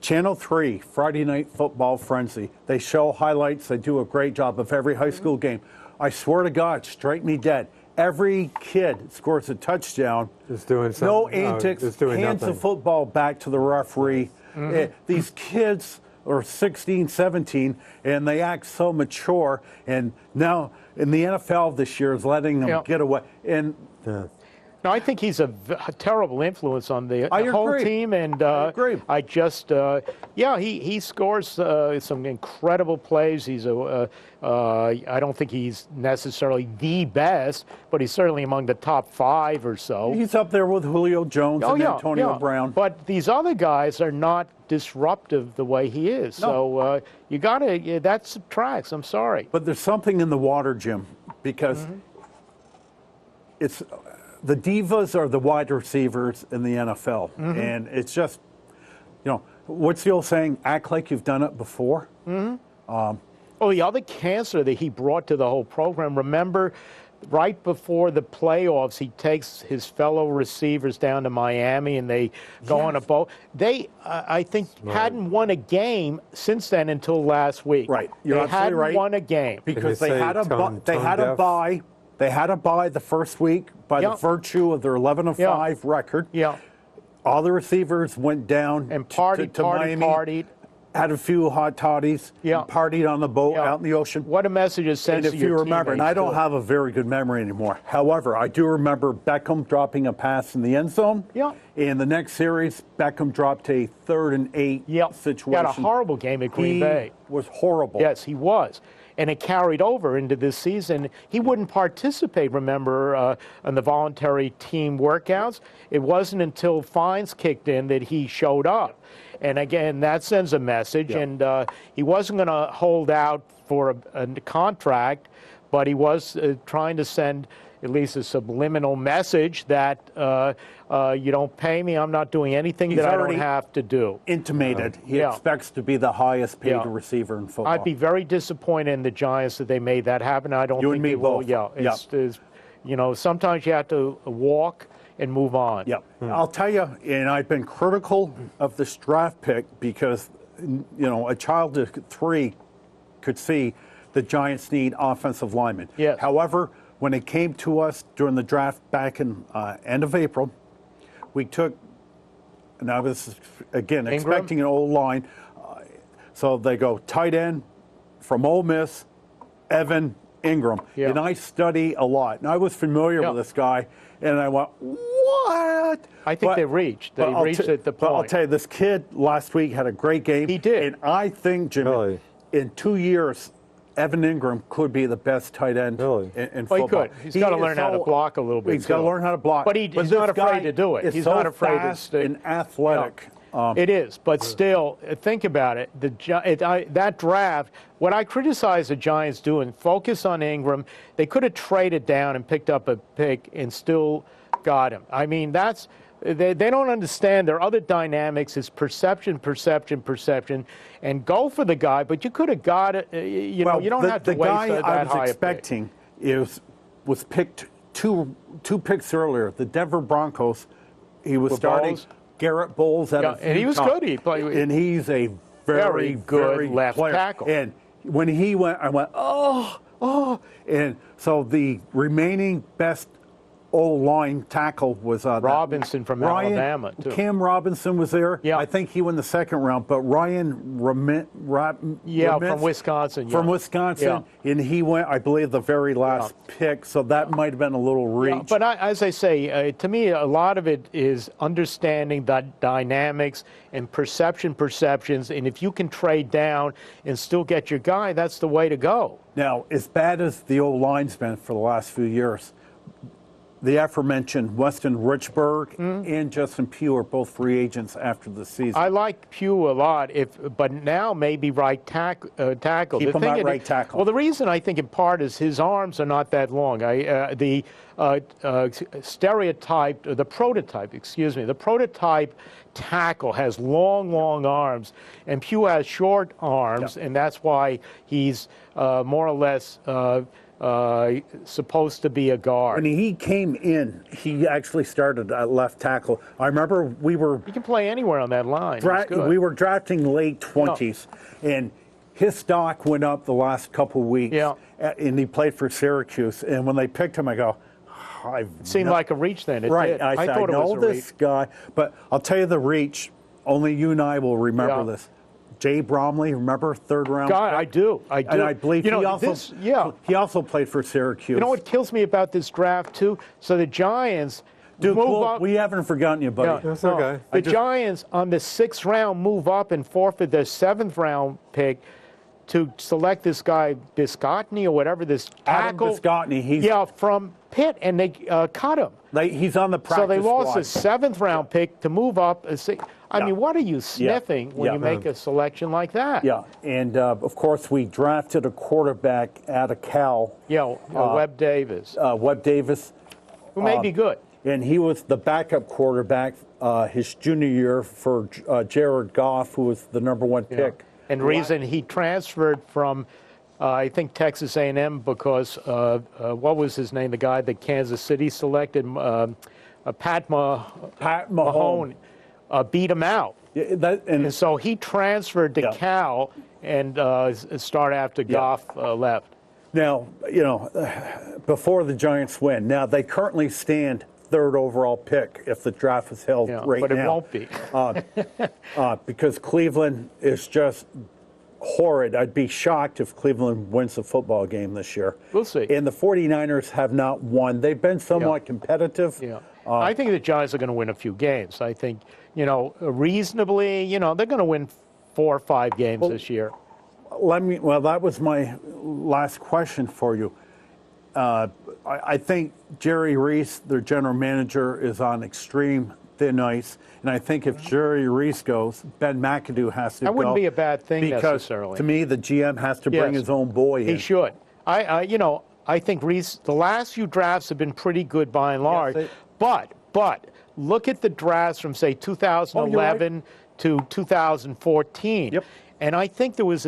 Channel 3, Friday Night Football Frenzy. They show highlights. They do a great job of every high school game. I swear to God, strike me dead. Every kid scores a touchdown. Is doing something. No antics. Hands the football back to the referee. These kids are 16, 17, and they act so mature. And now in the NFL this year is letting them get away. And no, I think he's a terrible influence on the whole team, and I agree. I just, he scores some incredible plays. He's I don't think he's necessarily the best, but he's certainly among the top 5 or so. He's up there with Julio Jones and Antonio Brown. But these other guys are not disruptive the way he is. No. So you got to, that subtracts. I'm sorry. But there's something in the water, Jim, because it's. The divas are the wide receivers in the NFL, and it's just, what's the old saying? Act like you've done it before. The other cancer that he brought to the whole program. Remember, right before the playoffs, he takes his fellow receivers down to Miami, and they go on a boat. They, I think, hadn't won a game since then until last week. Right, you're absolutely right. They hadn't won a game because they had a bye. They had a bye the first week by the virtue of their 11-5 record. Yeah. All the receivers went down and to Miami. Had a few hot toddies. Partied on the boat out in the ocean. What a message it sends to your teammates. If you remember, and I don't have a very good memory anymore. However, I do remember Beckham dropping a pass in the end zone. Yeah. In the next series, Beckham dropped a 3rd and 8 situation. He had a horrible game at Green Bay. He was horrible. Yes, he was. And it carried over into this season. He wouldn't participate, remember, in the voluntary team workouts. It wasn't until fines kicked in that he showed up. And again, that sends a message. And he wasn't going to hold out for a contract, but he was trying to send at least a subliminal message that you don't pay me, I'm not doing anything that I don't have to do. Intimated. He expects to be the highest paid receiver in football. I'd be very disappointed in the Giants that they made that happen. I don't think they will. Sometimes you have to walk and move on. Yeah. I'll tell you, and I've been critical of this draft pick because, a child of 3 could see the Giants need offensive linemen. Yes. However, when it came to us during the draft back in end of April, we took, and I was, again, expecting an old line. So they go tight end from Ole Miss, Evan Ingram. Yeah. And I study a lot. And I was familiar with this guy, and I went, what? I think they reached. They reached at the point. I'll tell you, this kid last week had a great game. He did. And I think, Jimmy, in 2 years, Evan Ingram could be the best tight end in football. He could. He's got to learn how to block a little bit. He's got to learn how to block. But he's not afraid to do it. He's not afraid to stick. And athletic. It is, but still, think about it. That draft, what I criticize the Giants doing, focus on Ingram. They could have traded down and picked up a pick and still got him. I mean, they don't understand. There are other dynamics. It's perception, and go for the guy. But you could have got it. You don't have to waste that high. The guy I was expecting was picked two picks earlier. The Denver Broncos. He was starting. Bowles? Garrett Bowles out of Utah. And he was good. He played, and he's a very good left player. tackle. And when he went, I went, oh. And so the remaining best O-line tackle was Robinson from Alabama, too. Cam Robinson was there. Yeah. I think he won the second round, but Ryan from Wisconsin. From Wisconsin, and he went, I believe, the very last pick, so that might have been a little reach. Yeah, but as I say, to me, a lot of it is understanding the dynamics and perceptions, and if you can trade down and still get your guy, that's the way to go. Now, as bad as the O-line's been for the last few years, the aforementioned Weston Richburg and Justin Pugh are both free agents after the season. I like Pugh a lot, but now maybe right tackle. Keep him at right tackle. Well, the reason I think in part is his arms are not that long. The prototype tackle has long arms, and Pugh has short arms, and that's why he's more or less supposed to be a guard. When he came in, he actually started at left tackle. I remember He can play anywhere on that line. we were drafting late 20s, and his stock went up the last couple of weeks. Yeah. And he played for Syracuse. And when they picked him, I go, it seemed like a reach then. It right. did. I thought, I know this guy. But I'll tell you the reach. Only you and I will remember this. Jay Bromley, remember, third round? God, I do. And I believe he also played for Syracuse. You know what kills me about this draft, too? So the Giants move up. We haven't forgotten you, buddy. That's okay. The Giants, on the 6th round, move up and forfeit their 7th round pick to select this guy, Biscottini or whatever, this tackle. Adam Biscottini. From Pitt, and they cut him. He's on the practice So they lost squad. a 7th round pick to move up. I mean, what are you sniffing when you make a selection like that? Yeah, and of course we drafted a quarterback out of Cal. Webb Davis. Webb Davis. Who may be good. And he was the backup quarterback his junior year for Jared Goff, who was the #1 pick. And the reason he transferred from, I think, Texas A&M because, what was his name, the guy that Kansas City selected, Pat Mahone. Beat him out. And so he transferred to Cal and started after Goff left. Now, before the Giants win, now they currently stand 3rd overall pick if the draft is held right now. But it won't be. Because Cleveland is just horrid. I'd be shocked if Cleveland wins the football game this year. We'll see. And the 49ers have not won. They've been somewhat competitive. I think the Giants are going to win a few games. I think, reasonably, they're going to win 4 or 5 games this year. That was my last question for you. I think Jerry Reese, their general manager, is on extreme thin ice. And I think if Jerry Reese goes, Ben McAdoo has to go. That wouldn't be a bad thing because necessarily. To me, the GM has to bring his own boy in. He should. I think Reese, the last few drafts have been pretty good by and large. But look at the drafts from, say, 2011 to 2014. Yep. And I think there was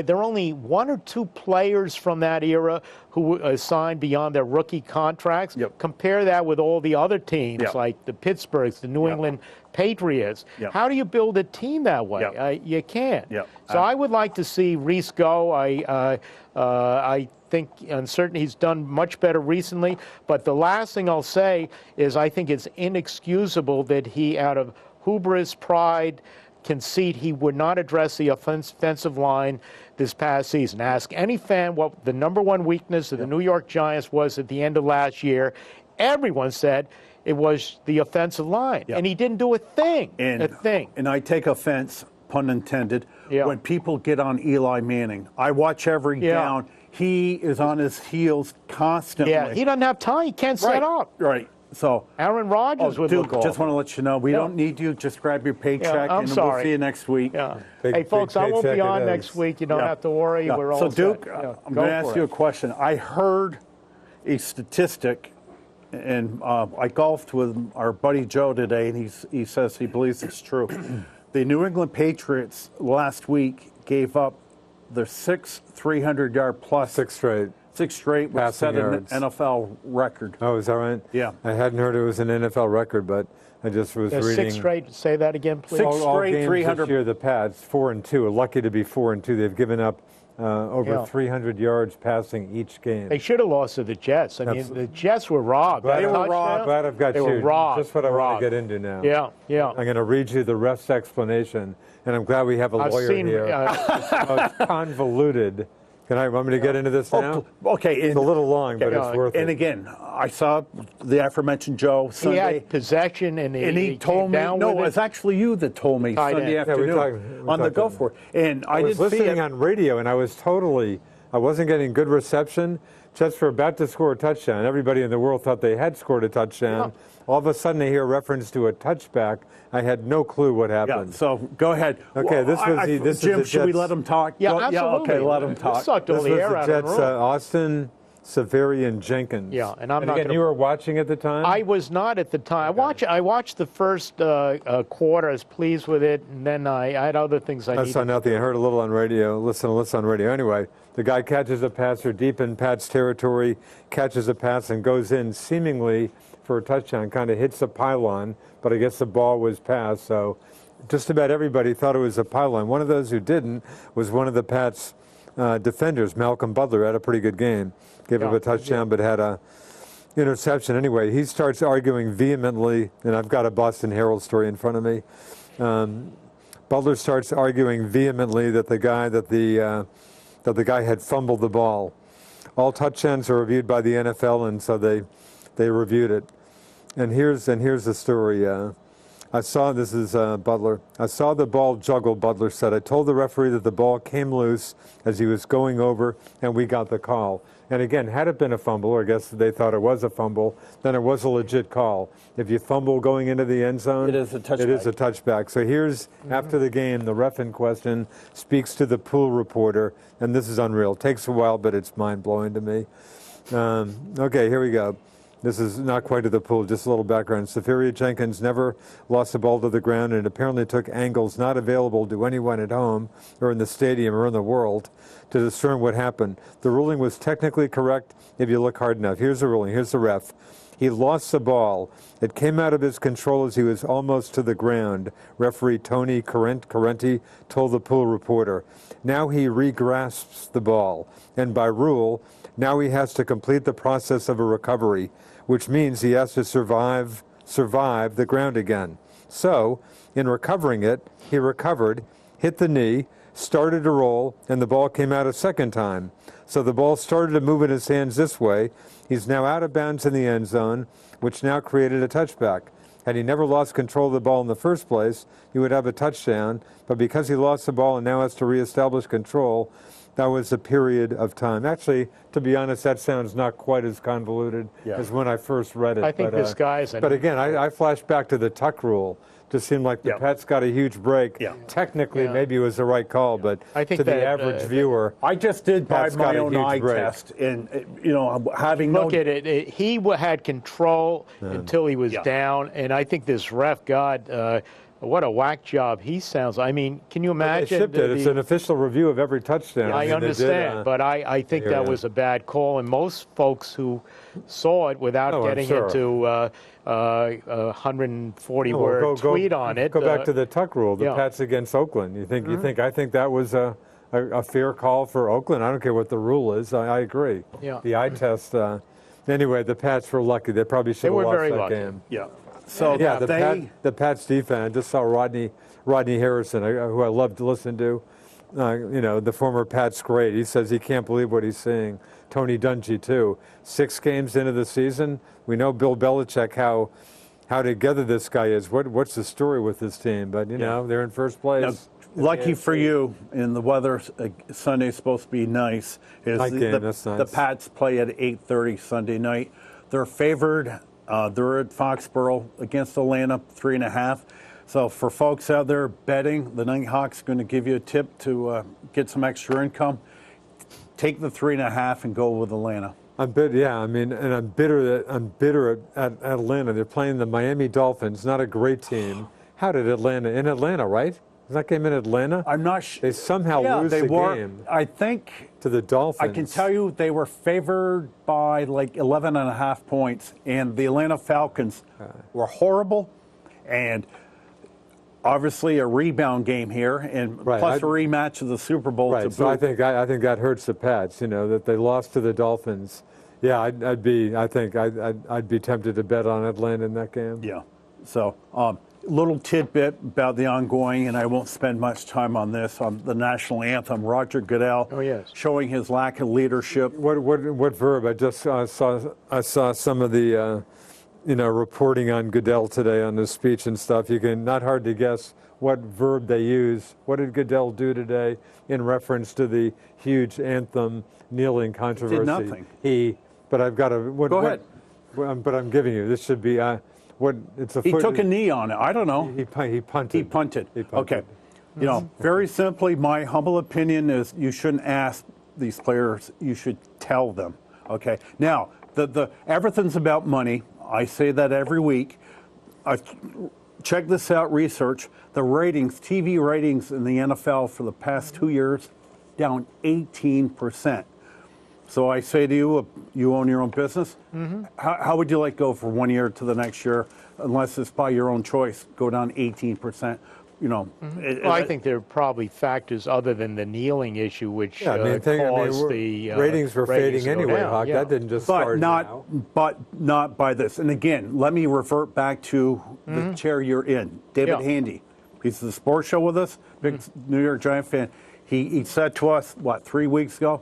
there are only 1 or 2 players from that era who signed beyond their rookie contracts. Compare that with all the other teams like the Pittsburghs, the New England Patriots. How do you build a team that way? You can't. So I would like to see Reese go. I think, and certainly he's done much better recently. But the last thing I'll say is I think it's inexcusable that he, out of hubris, pride, conceit, he would not address the offensive line this past season. Ask any fan what the #1 weakness of the New York Giants was at the end of last year. Everyone said it was the offensive line, and he didn't do a thing. And I take offense, pun intended, when people get on Eli Manning. I watch every down. He is on his heels constantly. He doesn't have time. He can't set up. Right. So Aaron Rodgers would look off. Just want to let you know, we don't need you. Just grab your paycheck, and we'll see you next week. Hey, folks, I won't be on next week. You don't have to worry. We're all set. So, Duke, I'm going to ask you a question. I heard a statistic, and I golfed with our buddy Joe today, and he says he believes it's true. The New England Patriots last week gave up their 6th 300-yard plus. 6 straight. 6 straight, which set an NFL record. Oh, is that right? Yeah. I hadn't heard it was an NFL record, but I just was reading. 6 straight. Say that again, please. 6 all straight games 300. This year, the Pats 4-2. Lucky to be 4-2. They've given up over 300 yards passing each game. They should have lost to the Jets. I mean, the Jets were robbed. They were robbed. Glad I've got they you. Were robbed. Just what I want to get into now. Yeah. I'm going to read you the ref's explanation, and I'm glad we have a lawyer here. It's convoluted. Want me to get into this now? Okay. It's a little long, but it's worth it. And again, I saw the aforementioned Joe Sunday. He had possession, and he told me. No, it's actually you that told me Sunday afternoon on the Go For It. And I was listening on radio, and I was totally I wasn't getting good reception. Jets were about to score a touchdown. Everybody in the world thought they had scored a touchdown. Yeah. All of a sudden, I hear a reference to a touchback. I had no clue what happened. Yeah, so go ahead. Okay, this Jim, was should we let him talk? Yeah, absolutely. Yeah, okay, let him talk. Sucked all the air out of the room. Austin Severian Jenkins. Yeah, and I'm and not again, gonna... you were watching at the time? I was not at the time. Okay. I watched the first quarter. I was pleased with it, and then I had other things I needed. I saw nothing. I heard a little on radio. Listen on radio. Anyway, the guy catches a passer deep in Pat's territory, catches a pass and goes in seemingly for a touchdown, kind of hits a pylon, but I guess the ball was passed, so just about everybody thought it was a pylon. One of those who didn't was one of the Pats' defenders, Malcolm Butler, had a pretty good game. Gave up a touchdown, but had a interception. Anyway, he starts arguing vehemently, and I've got a Boston Herald story in front of me. Butler starts arguing vehemently that the guy had fumbled the ball. All touchdowns are reviewed by the NFL, and so they reviewed it. And here's the story. This is Butler. I saw the ball juggle, Butler said. I told the referee that the ball came loose as he was going over, and we got the call. And again, had it been a fumble, or I guess they thought it was a fumble, then it was a legit call. If you fumble going into the end zone, it is a touchback. It is a touchback. So here's, after the game, the ref in question speaks to the pool reporter, and this is unreal. Takes a while, but it's mind-blowing to me. Okay, here we go. This is not quite to the pool, just a little background. Severian Jenkins never lost the ball to the ground and apparently took angles not available to anyone at home or in the stadium or in the world to discern what happened. The ruling was technically correct if you look hard enough. Here's the ruling. Here's the ref. He lost the ball. It came out of his control as he was almost to the ground. Referee Tony Correnti told the pool reporter. Now he re-grasps the ball, and by rule, now he has to complete the process of a recovery, which means he has to survive the ground again. So, in recovering it, he recovered, hit the knee, started to roll, and the ball came out a second time. So the ball started to move in his hands this way. He's now out of bounds in the end zone, which now created a touchback. Had he never lost control of the ball in the first place, he would have a touchdown. But because he lost the ball and now has to reestablish control, that was a period of time. Actually, to be honest, that sounds not quite as convoluted as when I first read it. I think this guy's... But again, I flash back to the Tuck rule. Just seemed like the Pats got a huge break. Technically, maybe it was the right call, but I think to the average viewer... I just did by my own eye test. And, having Look at it. He had control until he was down, and I think this ref got... what a whack job he sounds. I mean, can you imagine? They shipped it. It's an official review of every touchdown. I understand, but I think that was a bad call. And most folks who saw it without getting into a 140-word tweet on it. Go back to the Tuck rule, the Pats against Oakland. I think that was a fair call for Oakland. I don't care what the rule is. I agree. Yeah. The eye test. Anyway, the Pats were lucky. They probably should have lost that game. Yeah. So the Pats defense. I just saw Rodney Harrison, who I love to listen to. The former Pats great. He says he can't believe what he's seeing. Tony Dungy too. 6 games into the season, we know Bill Belichick how together this guy is. What's the story with this team? But they're in first place. Now, lucky for you, and the weather Sunday's supposed to be nice. Night game, that's nice. The Pats play at 8:30 Sunday night. They're favored. They're at Foxborough against Atlanta, 3.5. So for folks out there betting, the Nighthawks going to give you a tip to get some extra income. Take the 3.5 and go with Atlanta. I'm bitter at Atlanta. They're playing the Miami Dolphins, not a great team. How did Atlanta, right? Is that game in Atlanta? I'm not sure. They somehow lose the game. I think to the Dolphins. I can tell you they were favored by like 11.5 points, and the Atlanta Falcons were horrible, and obviously a rebound game here, and plus a rematch of the Super Bowl. Right. So I think that hurts the Pats. That they lost to the Dolphins. Yeah, I'd be tempted to bet on Atlanta in that game. Yeah. So. Little tidbit about the ongoing, and I won't spend much time on this, on the national anthem. Roger Goodell showing his lack of leadership. What verb? I just saw some of the reporting on Goodell today on his speech and stuff. Not hard to guess what verb they use. What did Goodell do today in reference to the huge anthem kneeling controversy? Did nothing. But I've got to. Go ahead. But I'm giving you. This should be. It's a. He took a knee on it. I don't know. He punted. He punted. Okay. You know, very simply, my humble opinion is you shouldn't ask these players. You should tell them. Okay. Now, the everything's about money. I say that every week. Check this out, research. The ratings, TV ratings in the NFL for the past 2 years, down 18%. So I say to you, you own your own business. How would you like to go from 1 year to the next year, unless it's by your own choice, go down 18%? You know, well, I think there are probably factors other than the kneeling issue, which caused the ratings were fading anyway. Hawk. Yeah. That didn't just start now. But not by this. And again, let me revert back to the chair you're in, David Handy. He's the sports show with us, big New York Giant fan. He said to us, 3 weeks ago,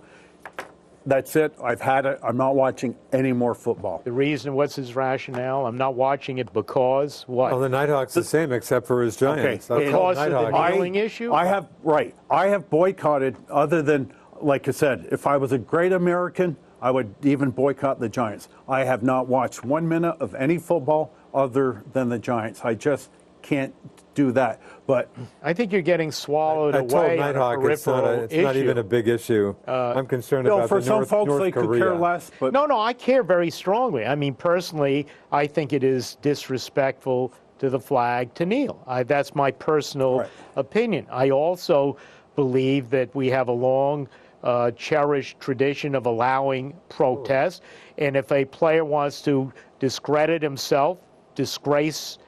that's it. I've had it. I'm not watching any more football. The reason, what's his rationale? I'm not watching it because what? Well, the Nighthawk's the same except for his Giants. Okay. Because of the kneeling issue? I have boycotted, other than, like I said, if I was a great American, I would even boycott the Giants. I have not watched 1 minute of any football other than the Giants. I just can't do that. But I think you're getting swallowed away on a peripheral it's not even a big issue. I'm concerned about for some folks, they could care less. But no, I care very strongly. I mean, personally, I think it is disrespectful to the flag to kneel. That's my personal opinion. I also believe that we have a long, cherished tradition of allowing protest. And if a player wants to discredit himself, disgrace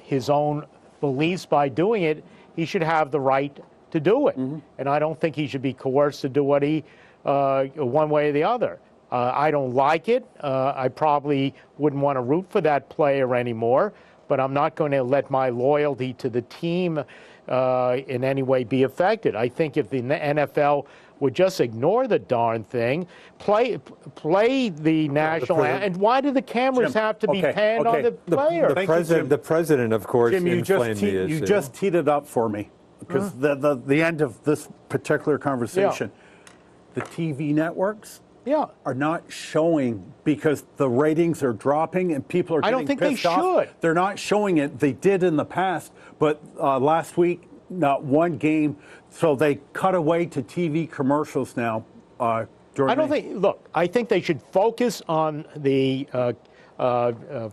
his own beliefs by doing it, he should have the right to do it. And I don't think he should be coerced to do what he, one way or the other. I don't like it. I probably wouldn't want to root for that player anymore, but I'm not going to let my loyalty to the team in any way be affected. I think if the NFL would just ignore the darn thing, play the national anthem. And why do the cameras have to be panned on the player? The president, of course, Jim, inflamed the issue. You just teed it up for me, because the end of this particular conversation, the TV networks are not showing, because the ratings are dropping and people are getting pissed off. I don't think they should. They're not showing it. They did in the past, but last week, not one game. So they cut away to TV commercials now. I think they should focus on the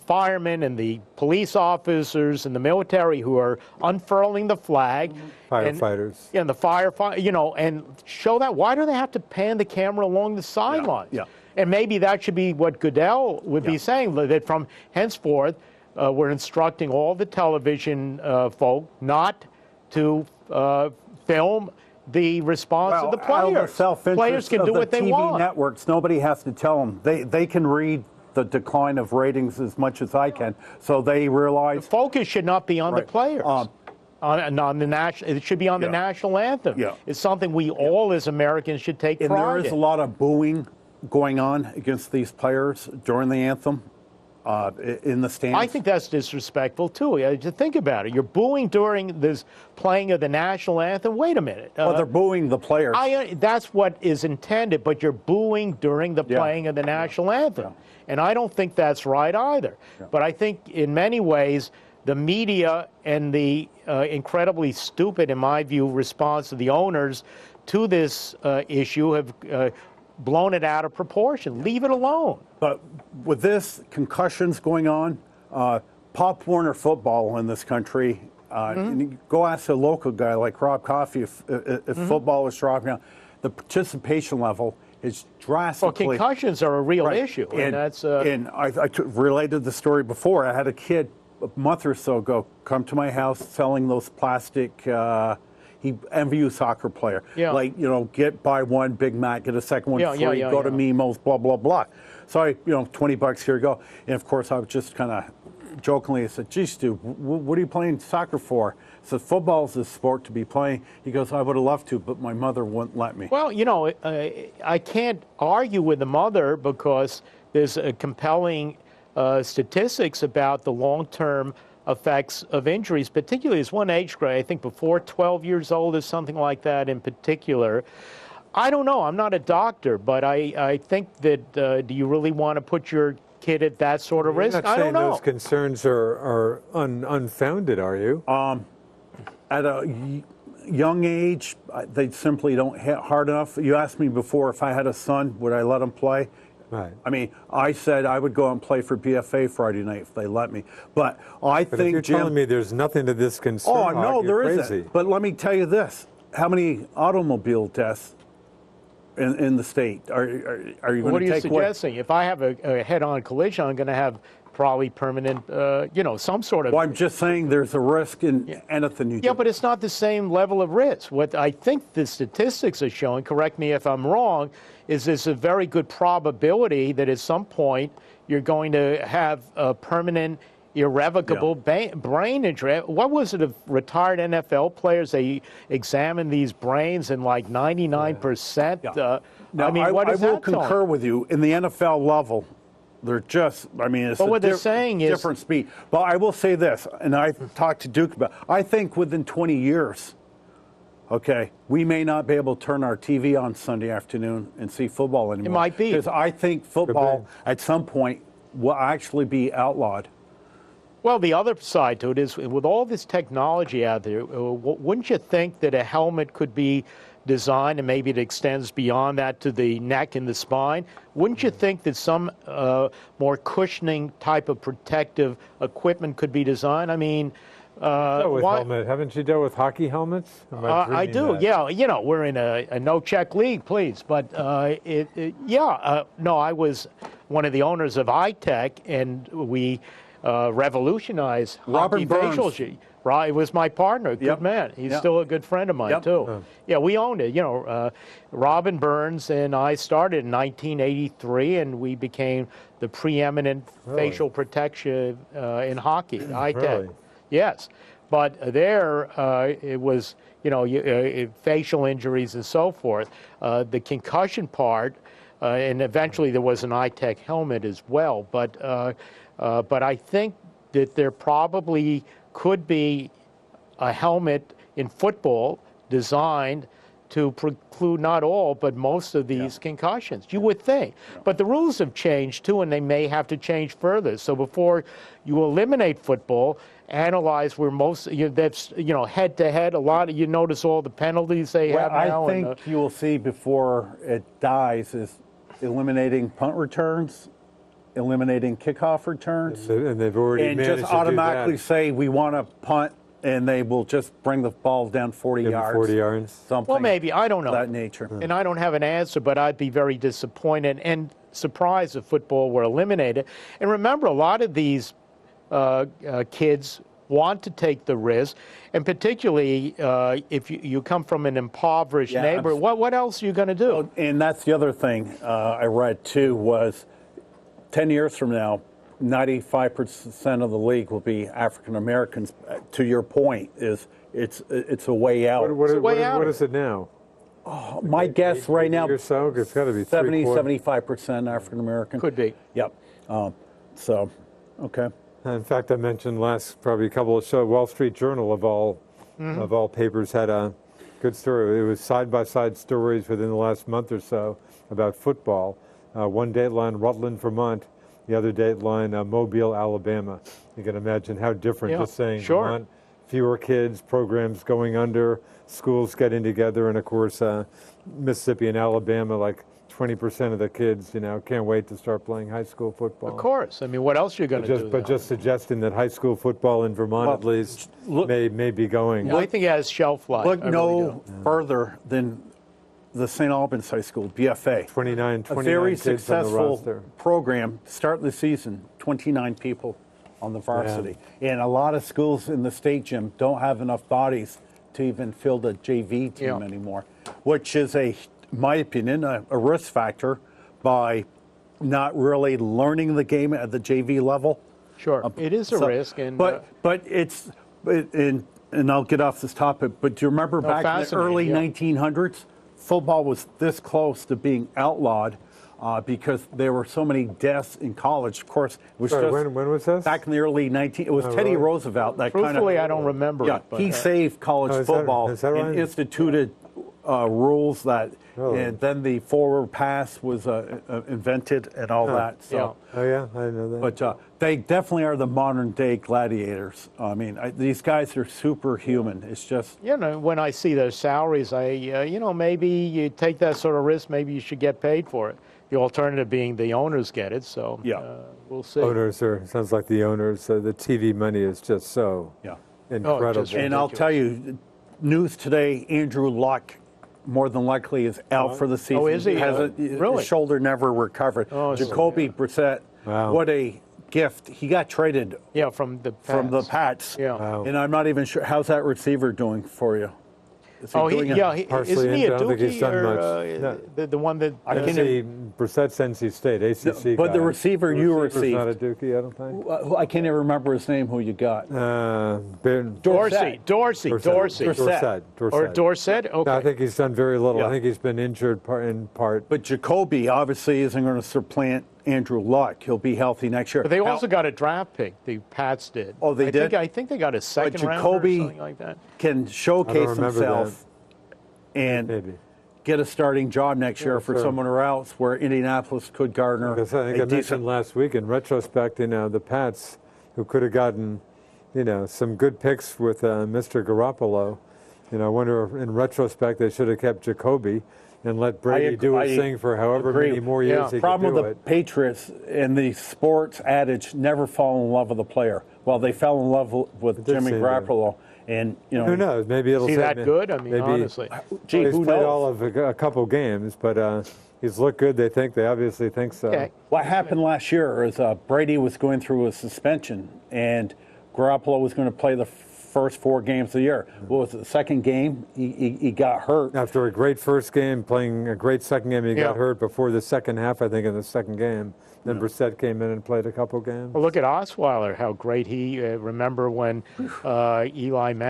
firemen and the police officers and the military who are unfurling the flag. Firefighters. And the firefighter, and show that. Why do they have to pan the camera along the sidelines? Yeah. And maybe that should be what Goodell would be saying, that from henceforth, we're instructing all the television folk not to film the response of the players. Players can do what they want. TV networks, nobody has to tell them. They can read the decline of ratings as much as I can, so they realize the focus should not be on the players. On the national, it should be on the national anthem. It's something we all as Americans should take pride in. And there is a lot of booing going on against these players during the anthem. In the stands. I think that's disrespectful, too. To think about it. You're booing during this playing of the national anthem. Wait a minute. Well, they're booing the players. That's what is intended, but you're booing during the playing of the national anthem. And I don't think that's right either. But I think in many ways, the media and the incredibly stupid, in my view, response of the owners to this issue have blown it out of proportion. Leave it alone. But with this, concussions going on, Pop Warner football in this country, and you go ask a local guy like Rob Coffey if football is dropping down, the participation level is drastically. Well, concussions are a real issue. And that's. And I related the story before. I had a kid a month or so ago come to my house selling those plastic. MVU soccer player, get buy one Big Mac, get a second one free, go to Mimo's, blah, blah, blah. So I, $20, here you go. And of course, I was just kind of jokingly, I said, geez, Stu, what are you playing soccer for? I said, football's a sport to be playing. He goes, I would have loved to, but my mother wouldn't let me. Well, I can't argue with the mother because there's compelling statistics about the long-term effects of injuries, particularly as one age grade, I think before 12 years old or something like that in particular. I don't know. I'm not a doctor, but I think that do you really want to put your kid at that sort of risk? I don't know. Those concerns are unfounded, are you? At a young age, they simply don't hit hard enough. You asked me before if I had a son, would I let him play? Right. I mean, I said I would go out and play for BFA Friday night if they let me. But I think, if you're Jim, telling me there's nothing to this concern, oh, no, there crazy. isn't. But let me tell you this. How many automobile deaths in the state are you going to take? What are you suggesting? If I have a head-on collision, I'm going to have probably permanent, some sort of... Well, I'm just saying there's a risk in anything you do. Yeah, but it's not the same level of risk. What I think the statistics are showing, correct me if I'm wrong, is there's a very good probability that at some point you're going to have a permanent, irrevocable brain injury. What was it of retired NFL players? They examined these brains and like 99%. Now, I mean, what is I will that telling? concur with you. In the NFL level, they're just, I mean, it's but a what they're saying is different speed. But I will say this, and I talked to Duke about I think within 20 years, okay, we may not be able to turn our TV on Sunday afternoon and see football anymore. It might be. Because I think football at some point will actually be outlawed. Well, the other side to it is, with all this technology out there, wouldn't you think that a helmet could be designed, and maybe it extends beyond that to the neck and the spine? Wouldn't you think that some more cushioning type of protective equipment could be designed? I mean, helmet. Haven't you dealt with hockey helmets? I do, that? yeah. We're in a no-check league, please. But no, I was one of the owners of iTech, and we revolutionized Robin hockey facial. Burns. Right, it was my partner, good man. He's still a good friend of mine, too. Yeah, we owned it. Robin Burns and I started in 1983, and we became the preeminent facial protection in hockey, iTech. Really? Yes, but there it was, facial injuries and so forth. The concussion part, and eventually there was an iTech helmet as well. But I think that there probably could be a helmet in football designed to preclude not all, but most of these concussions. You would think. But the rules have changed, too, and they may have to change further. So before you eliminate football, analyze where most, that's, head-to-head, a lot of, you notice all the penalties they have now. I think you will see before it dies is eliminating punt returns, eliminating kickoff returns. And they've already and managed just to automatically do that. say we want to punt, and they will just bring the ball down 40 yards. 40 yards. Something. Well, maybe, I don't know. That nature. And I don't have an answer, but I'd be very disappointed and surprised if football were eliminated. And remember, a lot of these kids want to take the risk, and particularly if you come from an impoverished neighborhood, what else are you going to do? Well, and that's the other thing I read, too, was 10 years from now, 95% of the league will be African Americans. To your point, it's a way out. What is it now? Oh, my guess right now, or so? It's got to be 75% African American. Could be. Yep. So, okay. In fact, I mentioned probably a couple of shows, Wall Street Journal of all papers had a good story. It was side-by-side stories within the last month or so about football. One dateline, Rutland, Vermont. The other dateline, Mobile, Alabama. You can imagine how different, just saying Vermont, fewer kids, programs going under, schools getting together, and of course, Mississippi and Alabama, like 20% of the kids, can't wait to start playing high school football. Of course. I mean, what else are you going to do? But just suggesting that high school football in Vermont, at least, may be going. I think it has shelf life. Look no further than the St. Albans High School, BFA. 29 a very kids successful on the program. Start the season, 29 people on the varsity. And a lot of schools in the state gym don't have enough bodies to even fill the JV team anymore, which is, in my opinion, a risk factor by not really learning the game at the JV level. Sure, it is a risk. And, but and I'll get off this topic, but do you remember back in the early 1900s, football was this close to being outlawed because there were so many deaths in college. Of course, it was Sorry, just when was this? back in the early 19. It was Teddy really? Roosevelt that kind of. Truthfully, I don't remember. Yeah, it, but, he saved college football is that right? and instituted rules that, Really? and then the forward pass was invented and all that. So. Oh yeah, I know that. But they definitely are the modern day gladiators. I mean, these guys are superhuman. It's just. You know, when I see those salaries, maybe you take that sort of risk, maybe you should get paid for it. The alternative being the owners get it, so we'll see. Owners sounds like the owners, the TV money is just so incredible. just And I'll tell you, news today, Andrew Luck more than likely is out for the season. Oh, is he? Really? His shoulder never recovered. Oh, Jacoby Brissett, what a gift. He got traded from the Pats. Yeah. Wow. And I'm not even sure, how's that receiver doing for you? Is he doing isn't he a I don't think he's Dookie done or much. the one that I can't Brissett's NC State, ACC but guy. the receiver you received. not a Dookie, I don't think. I can't even remember his name, who you got. Dorsey. Dorsett. Or Dorsett? Okay. No, I think he's done very little. Yeah. I think he's been injured in part. But Jacoby obviously isn't going to supplant Andrew Luck. He'll be healthy next year. But they also got a draft pick. The Pats did. Oh, they did? I think they got a second round or Jacoby something like that. can showcase himself and Maybe. get a starting job next year for someone else where Indianapolis could garner Because I think I mentioned last week, in retrospect, the Pats, who could have gotten, some good picks with Mr. Garoppolo. I wonder, in retrospect, they should have kept Jacoby and let Brady do his thing for however many more years he could Problem do with it. the Patriots and the sports adage, never fall in love with a player. Well, they fell in love with Jimmy Garoppolo. And, who knows? Maybe it'll See that me. good? I mean, maybe, honestly. Gee, he's who played knows? all of a couple games, but he's looked good. They obviously think so. Okay. What happened last year is Brady was going through a suspension, and Garoppolo was going to play the first 4 games of the year. What was it, the second game? He got hurt. After a great first game, playing a great second game, he got hurt before the second half, I think, in the second game. Then Brissett came in and played a couple games. Well, look at Osweiler, how great he, remember when Peyton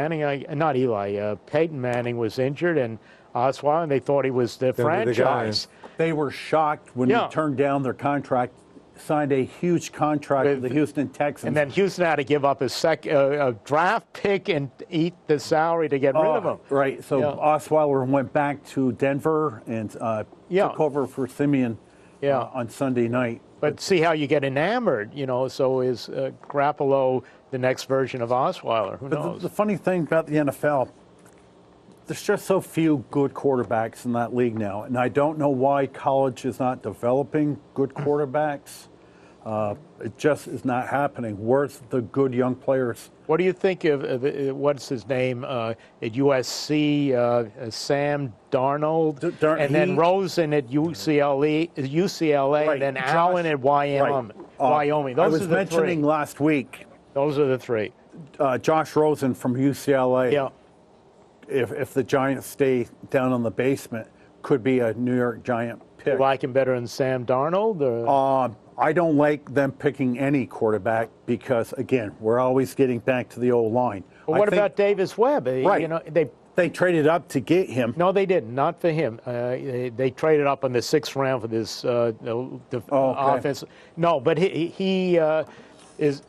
Manning was injured, and Osweiler, they thought he was the franchise. They were shocked when he turned down their contract, signed a huge contract with the Houston Texans. And then Houston had to give up a draft pick and eat the salary to get rid of him. Right, so Osweiler went back to Denver and took over for Simeon on Sunday night. But see how you get enamored, so is Garoppolo the next version of Osweiler? Who knows? The funny thing about the NFL, there's just so few good quarterbacks in that league now. And I don't know why college is not developing good quarterbacks. It just is not happening. Where's the good young players? What do you think of what's his name at USC, Sam Darnold, and then Rosen at UCLA, right. and then Allen at Wyoming. I was mentioning last week. Those are the 3. Josh Rosen from UCLA. Yeah. If the Giants stay down in the basement, could be a New York Giant pick. You like him better than Sam Darnold? Or? I don't like them picking any quarterback because, again, we're always getting back to the old line. Well, what about Davis Webb? Right. They traded up to get him. No, they didn't. Not for him. They traded up in the 6th round for this offense. No, but he is,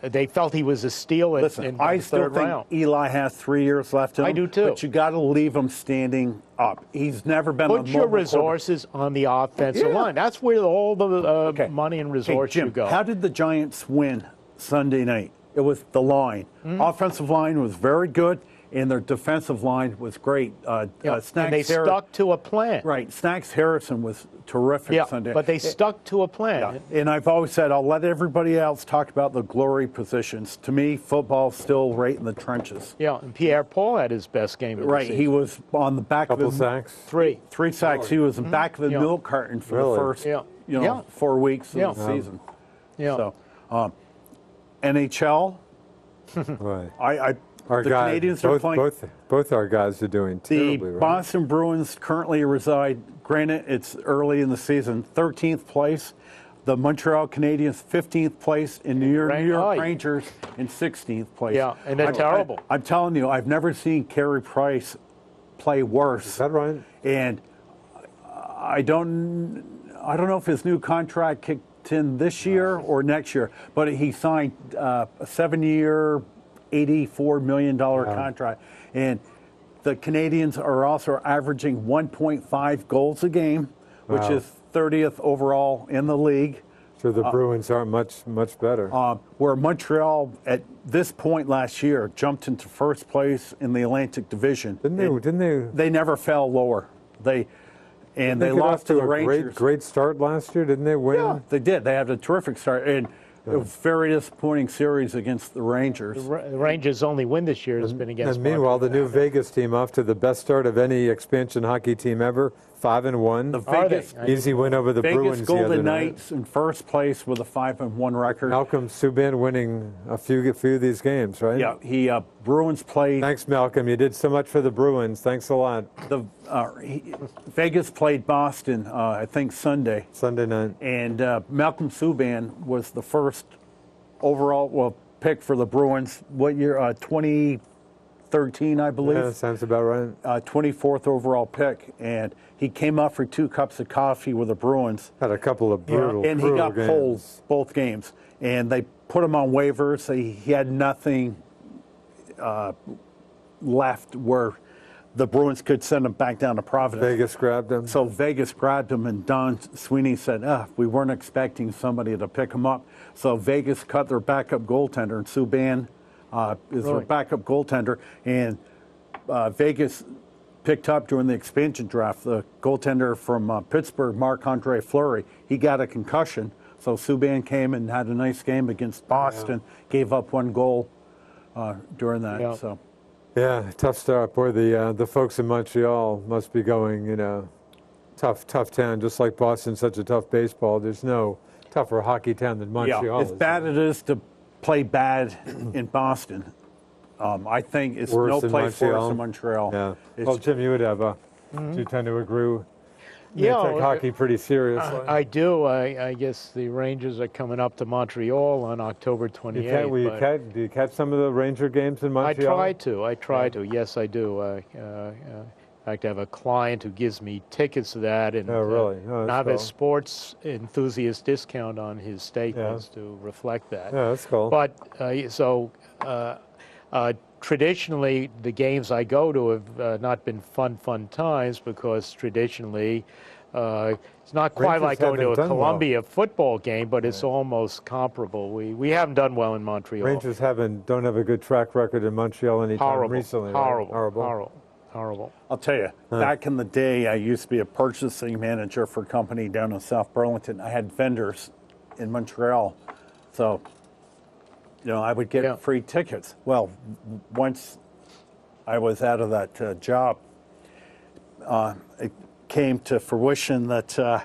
they felt he was a steal in the 3rd round. I still think Eli has 3 years left in him. I do too. But you got to leave him standing up. He's never been Put your resources on the offensive line. That's where all the money and resources Jim, go. How did the Giants win Sunday night? It was the line. Offensive line was very good, and their defensive line was great. And they stuck to a plan. Right. Snacks Harrison was terrific Sunday. But they stuck to a plan. Yeah. And I've always said, I'll let everybody else talk about the glory positions. To me, football's still right in the trenches. Yeah, and Pierre Paul had his best game of the season. He was on the back of the sacks. 3 sacks. He was in back of the milk carton for the first 4 weeks of the season. Yeah. So, NHL, right. The Canadians are playing. Both our guys are doing terribly. The right? Boston Bruins currently reside, granted it's early in the season, 13th place. The Montreal Canadiens, 15th place. In New York Rangers in 16th place. Yeah, and they're terrible. I'm telling you, I've never seen Carey Price play worse. Is that right? And I don't know if his new contract kicked in this year or next year, but he signed a 7-year, $84 million contract. And the Canadians are also averaging 1.5 goals a game, which is 30th overall in the league. So the Bruins are much better. Where Montreal, at this point last year, jumped into first place in the Atlantic Division. Didn't they? They never fell lower. They lost to the Rangers. Great start last year, didn't they win? Yeah, they did. They had a terrific start. And it was a very disappointing series against the Rangers. The Rangers' only win this year has been against. And meanwhile, the new Vegas team off to the best start of any expansion hockey team ever, 5-1. The Vegas easy win over the Bruins Vegas the other Golden night. Knights in first place with a 5-1 record. Malcolm Subban winning a few of these games, right? Yeah, Bruins played. Thanks, Malcolm. You did so much for the Bruins. Thanks a lot. Vegas played Boston, I think Sunday night. And Malcolm Subban was the first overall pick for the Bruins. What year? 2013, I believe. Yeah, sounds about right. 24th overall pick, and he came up for 2 cups of coffee with the Bruins. Had a couple of brutal and he got games. pulled both games, and they put him on waivers. He had nothing left where the Bruins could send him back down to Providence. Vegas grabbed him. So Vegas grabbed him, and Don Sweeney said, we weren't expecting somebody to pick him up. So Vegas cut their backup goaltender, and Subban is their backup goaltender. And Vegas picked up during the expansion draft the goaltender from Pittsburgh, Marc-Andre Fleury. He got a concussion, so Subban came and had a nice game against Boston, gave up 1 goal during that. Yeah. So. Yeah, tough start. Boy, the folks in Montreal must be going, tough town. Just like Boston's such a tough baseball, there's no tougher hockey town than Montreal. Yeah, as bad it is to play bad in Boston, I think it's no place worse than Montreal. Yeah. Well, Jim, you would have do you tend to agree? You take hockey pretty seriously. I do. I guess the Rangers are coming up to Montreal on October 28th. Do you catch some of the Ranger games in Montreal? I try to. Yes, I do. I like to have a client who gives me tickets to that, and really? have a sports enthusiast discount on his statements to reflect that. Yeah, that's cool. But traditionally, the games I go to have not been fun times, because traditionally it's not quite like going to a Columbia football game, but it's almost comparable. We haven't done well in Montreal. Rangers don't have a good track record in Montreal anytime recently. Horrible. I'll tell you, back in the day, I used to be a purchasing manager for a company down in South Burlington. I had vendors in Montreal, so I would get free tickets. Well, once I was out of that job, it came to fruition that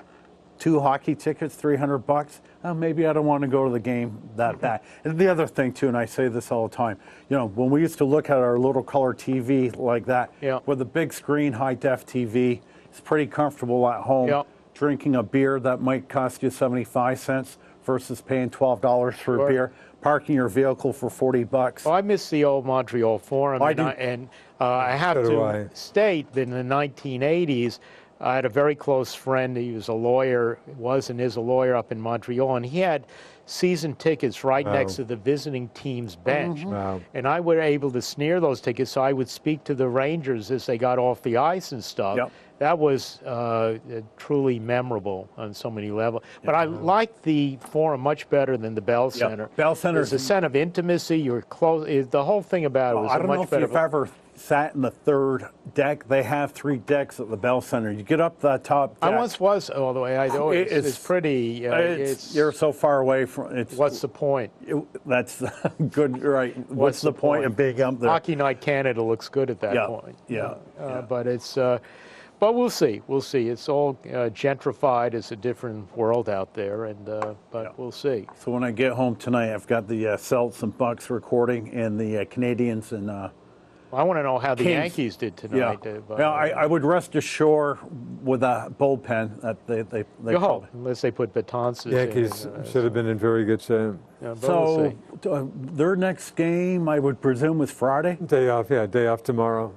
2 hockey tickets, $300. Maybe I don't want to go to the game that bad. And the other thing too, and I say this all the time, when we used to look at our little color TV like that, with a big screen, high def TV, it's pretty comfortable at home. Drinking a beer that might cost you 75 cents versus paying $12 for a beer. Parking your vehicle for $40. Well, I miss the old Montreal Forum, and I have to state that in the 1980s, I had a very close friend. He was a lawyer, is a lawyer up in Montreal, and he had season tickets right next to the visiting team's bench. And I was able to snare those tickets, so I would speak to the Rangers as they got off the ice and stuff. That was truly memorable on so many levels. But I like the Forum much better than the Bell Center. Bell Center is a sense of intimacy. You're close. The whole thing about it was I don't know if you've ever sat in the 3rd deck. They have 3 decks at the Bell Center. You get up the top deck. I once was all the way. I know it's pretty. You're so far away from it. What's the point? That's good, right? What's the point of being up there? Hockey Night Canada looks good at that point. But it's. But we'll see. We'll see. It's all gentrified. It's a different world out there, but we'll see. So when I get home tonight, I've got the Celts and Bucks recording, and the Canadians and. I want to know how the Yankees did tonight. I would rest ashore with a bullpen that they hope, unless they put Betances. Yankees should have been in very good shape. So their next game, I would presume, was Friday. Day off tomorrow.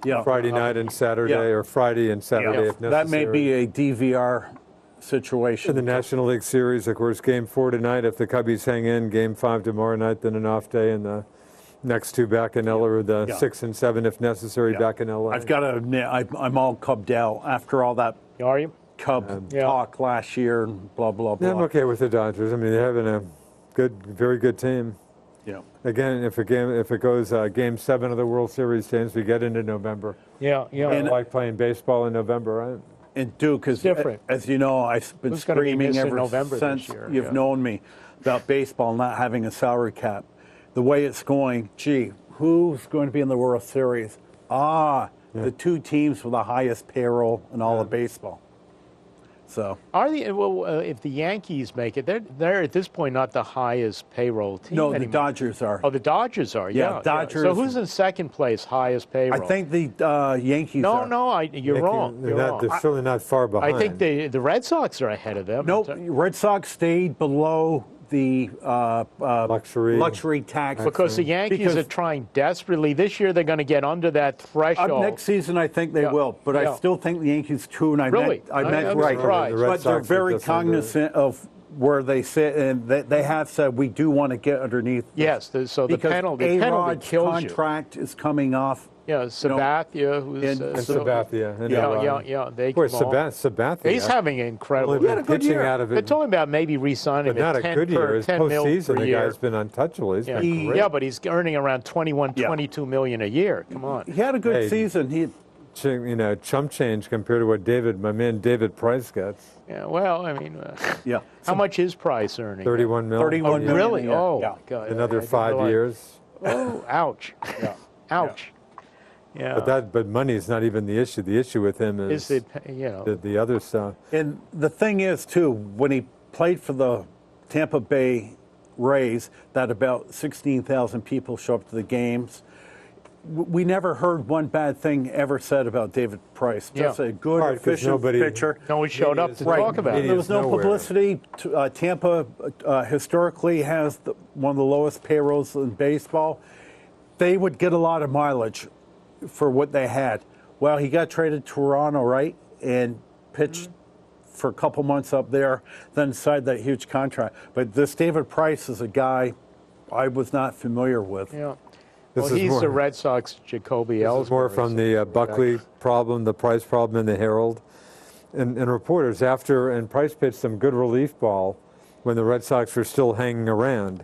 Friday night and Saturday, or Friday and Saturday if necessary. That may be a DVR situation. In the National League Series, of course, Game 4 tonight. If the Cubbies hang in, Game 5 tomorrow night, then an off day, and the next two back in LA, or the 6 and 7 if necessary back in LA. I've got to admit, I'm all Cubbed out after all that. Are you? Cub talk last year and blah, blah, blah. Yeah, I'm okay with the Dodgers. I mean, they're having a very good team. Yeah. Again, if it goes Game 7 of the World Series, James, we get into November. Yeah. And I like playing baseball in November, right? And Duke, as you know, I've been screaming ever since you've known me about baseball not having a salary cap. The way it's going, who's going to be in the World Series? The two teams with the highest payroll in all of baseball. So are they? Well, if the Yankees make it, they're at this point not the highest payroll team. No, anymore. the Dodgers are. Oh, the Dodgers are. Yeah, Dodgers. So who's in second place, highest payroll? I think the Yankees. You're wrong. They're certainly not far behind. I think the Red Sox are ahead of them. Nope, Red Sox stayed below the luxury tax. Because the Yankees are trying desperately. This year they're going to get under that threshold. Next season I think they will, but I still think the Yankees too, and I meant right. But they're very cognizant of where they sit, and they have said we do want to get underneath. Yes, so the penalty kills contract is coming off. Yeah, Sabathia, who's Sabathia. They Sabathia. He's having an incredible. He had a good year. Out of it. They're talking about maybe re-signing him. But not a good year. His postseason, the guy's been untouchable. He's been great. Yeah, but he's earning around 22 million a year. Come on. He had a good season. Chump change compared to what my man David Price gets. Yeah, well, I mean, how much is Price earning? 31 million. 31 million. Really? Oh, God. Another 5 years. Oh, ouch. Ouch. Yeah. But money is not even the issue. The issue with him is the other stuff. And the thing is, too, when he played for the Tampa Bay Rays, that about 16,000 people show up to the games. We never heard one bad thing ever said about David Price. Just a good, efficient pitcher. No one showed up to talk about it. There was no publicity. Tampa historically has one of the lowest payrolls in baseball. They would get a lot of mileage for what they had. Well, he got traded to Toronto, right, and pitched for a couple months up there, then signed that huge contract. But this David Price is a guy I was not familiar with. Yeah. Well, he's the Red Sox Jacoby Ellsbury. This is more from the Buckley problem, the Price problem in the Herald. And reporters and Price pitched some good relief ball when the Red Sox were still hanging around.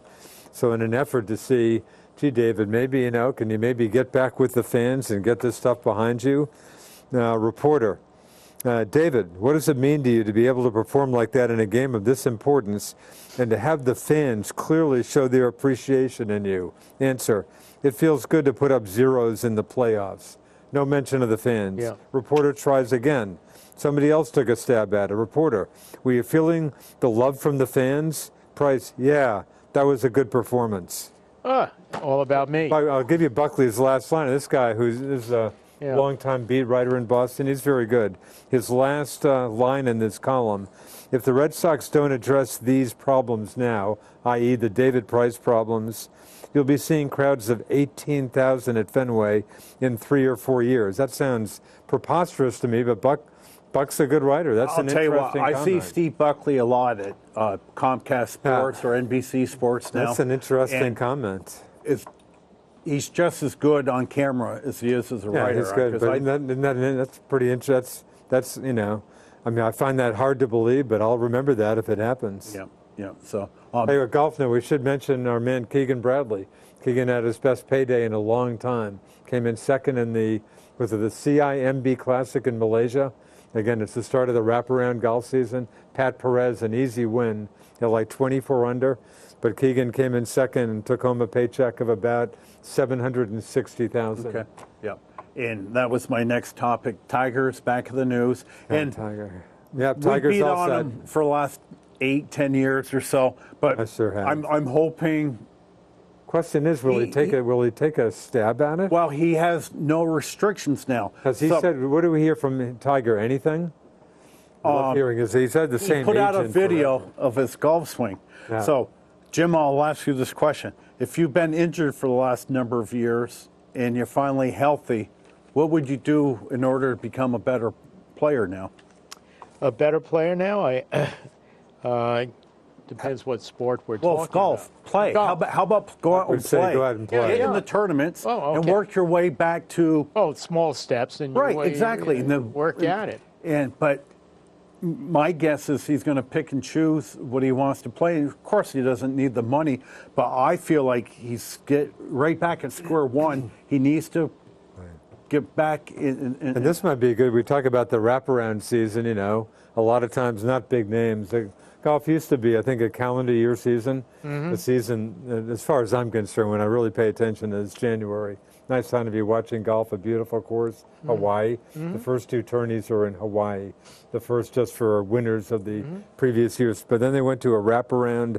So in an effort to see, gee, David, maybe, can you maybe get back with the fans and get this stuff behind you? Reporter, David, what does it mean to you to be able to perform like that in a game of this importance and to have the fans clearly show their appreciation in you? Answer, it feels good to put up zeros in the playoffs. No mention of the fans. Yeah. Reporter tries again. Somebody else took a stab at it. Reporter, were you feeling the love from the fans? Price, yeah, that was a good performance. All about me. I'll give you Buckley's last line. This guy who's a longtime beat writer in Boston, he's very good. His last line in this column, if the Red Sox don't address these problems now, i.e. the David Price problems, you'll be seeing crowds of 18,000 at Fenway in 3 or 4 years. That sounds preposterous to me, but Buck's a good writer. That's an interesting comment. I see Steve Buckley a lot at Comcast Sports or NBC Sports now. That's an interesting comment. He's just as good on camera as he is as a writer. Yeah, he's good. But that's pretty interesting. That's I mean, I find that hard to believe, but I'll remember that if it happens. Yeah. So, hey, golf now, we should mention our man Keegan Bradley. Keegan had his best payday in a long time. Came in second in the CIMB Classic in Malaysia. Again, it's the start of the wraparound golf season. Pat Perez, an easy win at like 24 under. But Keegan came in second and took home a paycheck of about $760,000. Okay. Yeah. And that was my next topic. Tigers back in the news. And Tiger. Yeah, Tigers we beat all on set. them for the last 8-10 years or so. But I sure have. I'm hoping. Question is, will he take a stab at it? Well, he has no restrictions now. Has he said? What do we hear from Tiger? Anything? Hearing is he said the same. He put out a video of his golf swing. Yeah. So, Jim, I'll ask you this question: if you've been injured for the last number of years and you're finally healthy, What would you do in order to become a better player now? A better player now? Depends what sport we're talking about. Golf. Play. Golf. How about go out and play? Go out and play. Get in the tournaments and okay. work your way back to... Oh, small steps. And Right, exactly. Work at it. But my guess is he's going to pick and choose what he wants to play. Of course, he doesn't need the money, but I feel like he's right back at square one. He needs to get back in. And this might be good. We talk about the wraparound season, you know, a lot of times not big names. Golf used to be, I think, a calendar year season. The season, as far as I'm concerned, when I really pay attention, is January. Nice time to be watching golf, a beautiful course, Hawaii. The first 2 tourneys are in Hawaii. The first just for winners of the previous years. But then they went to a wraparound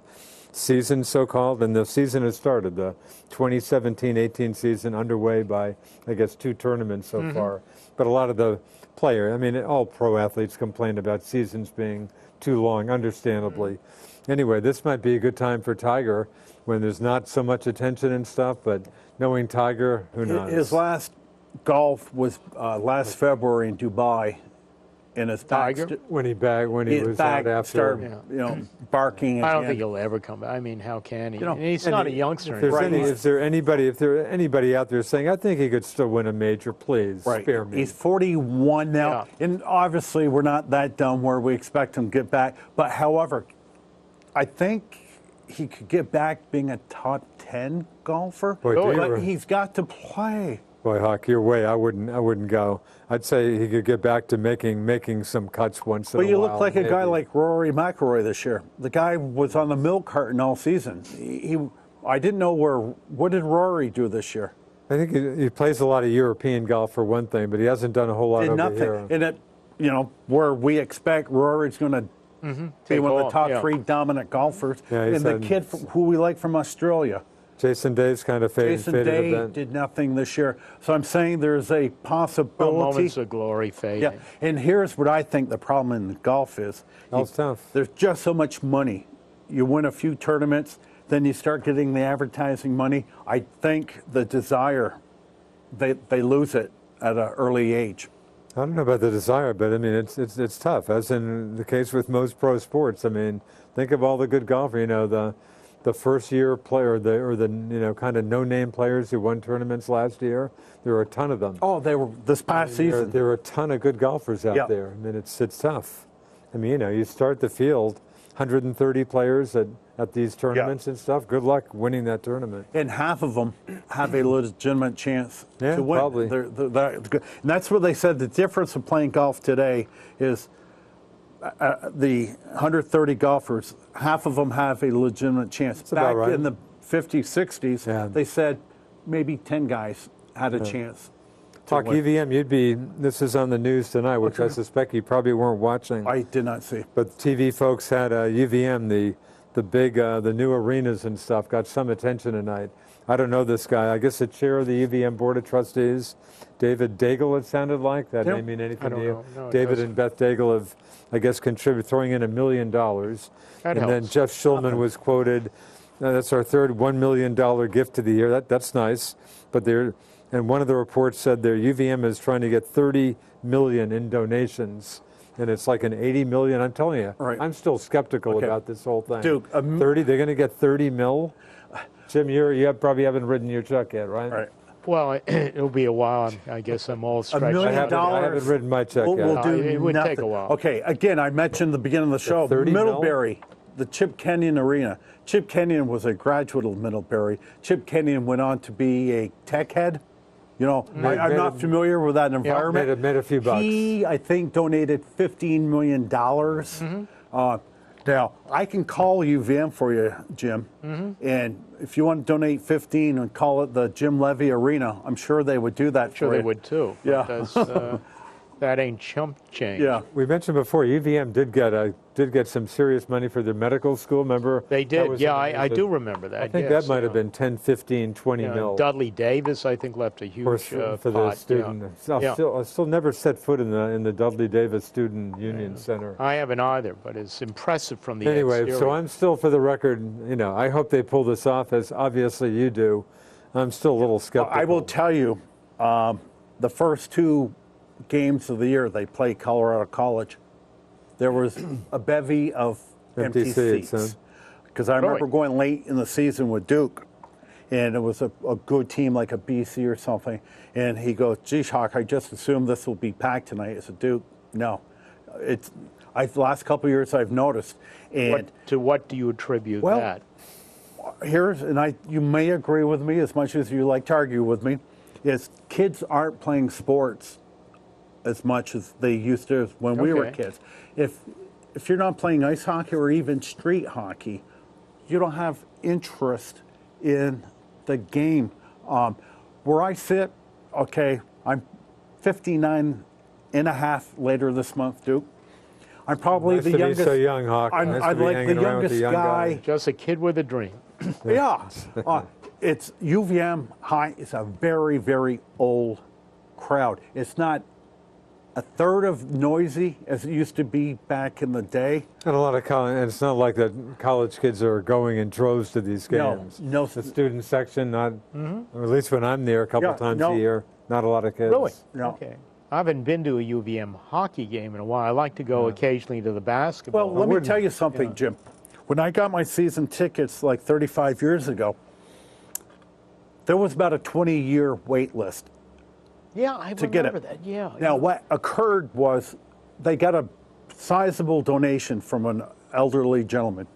season, so-called, and the season has started. The 2017-18 season underway by, I guess, 2 tournaments so far. But a lot of the players, I mean, all pro athletes complain about seasons being too long, understandably. Anyway, this might be a good time for Tiger when there's not so much attention and stuff, but knowing Tiger, who knows? His last golf was last February in Dubai, and his Tiger? When he was out after, started, barking. I don't think he'll ever come back. I mean, how can he? He's not a youngster. If there anybody out there saying, I think he could still win a major, please spare me. He's 41 now, and obviously we're not that dumb where we expect him to get back. But however, I think he could get back being a top 10 golfer. But he's got to play. Boy, Huck, your way, I wouldn't go. I'd say he could get back to making some cuts once in a while. But you look like a guy like Rory McIlroy this year. The guy was on the milk carton all season. I didn't know what did Rory do this year? I think he plays a lot of European golf for one thing, but he hasn't done a whole lot over here. And where we expect Rory's going to be one of the top 3 dominant golfers. And the kid who we like from Australia. Jason Day's kind of faded Jason Day did nothing this year. So I'm saying there's a possibility. Moments of glory fading. Yeah, and here's what I think the problem in golf is. Golf's tough. There's just so much money. You win a few tournaments, then you start getting the advertising money. I think the desire, they lose it at an early age. I don't know about the desire, but I mean, it's tough, as in the case with most pro sports. I mean, think of all the good golfers, the first-year player, or the kind of no-name players who won tournaments last year. There were a ton of them. Oh, they were this past season. There are a ton of good golfers out there. I mean, it's tough. I mean, you start the field, 130 players at these tournaments and stuff. Good luck winning that tournament. And half of them have a legitimate chance to win. Probably. And that's what they said. The difference of playing golf today is the 130 golfers, half of them have a legitimate chance. That's about right. In the 50s, 60s, they said maybe 10 guys had a chance. Talk EVM, this is on the news tonight, which I suspect you probably weren't watching. I did not see. But TV folks had UVM, the new arenas and stuff, got some attention tonight. I don't know this guy. I guess the chair of the UVM Board of Trustees, David Daigle, it sounded like. That may mean anything to you. No, David and Beth Daigle have, I guess, contributed, throwing in $1 million. Then Jeff Schulman was quoted, that's our third $1 million gift of the year. That's nice. But and one of the reports said their UVM is trying to get $30 million in donations. And it's like an $80 million. I'm telling you, I'm still skeptical about this whole thing. Duke, 30, they're going to get 30 mil? Jim, you probably haven't written your check yet, right? Right. Well, it'll be a while. I guess I'm all stretched. $1 million. I haven't written my check yet. We'll do it would take a while. Okay, again, I mentioned at the beginning of the show, Middlebury, the Chip Kenyon Arena. Chip Kenyon was a graduate of Middlebury. Chip Kenyon went on to be a tech head. I'm not familiar with that environment. Made a few bucks. He, I think, donated $15 million. Now, I can call UVM for you, Jim, and if you want to donate 15 and call it the Jim Levy Arena, I'm sure they would do that for you. Sure they would, too. Yeah. Because that ain't chump change. Yeah. We mentioned before, UVM did get some serious money for their medical school, remember? They did, I do remember that. I think that might have been 10, 15, 20 mil. Dudley Davis, I think, left a huge for the student. I still never set foot in the Dudley Davis Student Union Center. I haven't either, but it's impressive from the Anyway, exterior. so I'm still, for the record, I hope they pull this off, as obviously you do. I'm still a little skeptical. I will tell you, the first 2 games of the year, they play Colorado College. There was a bevy of empty seats. Because I remember going late in the season with Duke, and it was a good team like a BC or something. And he goes, "Geez, Hawk, I just assumed this will be packed tonight." I said, "Duke, no. The last couple of years I've noticed." And to what do you attribute that? You may agree with me as much as you like to argue with me, is kids aren't playing sports as much as they used to when we were kids. If you're not playing ice hockey or even street hockey, you don't have interest in the game. Where I sit, okay, I'm 59 and a half later this month, Duke. I'm probably nice the to youngest. Be so young, Hawk. I'm nice like the youngest guy. Just a kid with a dream. Yeah. It's UVM High is a very, very old crowd. It's not a third of noisy as it used to be back in the day. And a lot of college, and it's not like that college kids are going in droves to these games. No. The student section, not, or at least when I'm there a couple times a year, not a lot of kids. Really? No. Okay. I haven't been to a UVM hockey game in a while. I like to go occasionally to the basketball. Well, let me tell you something, Jim. When I got my season tickets like 35 years ago, there was about a 20-year wait list. Yeah, I remember that. Yeah. Now, what occurred was they got a sizable donation from an elderly gentleman,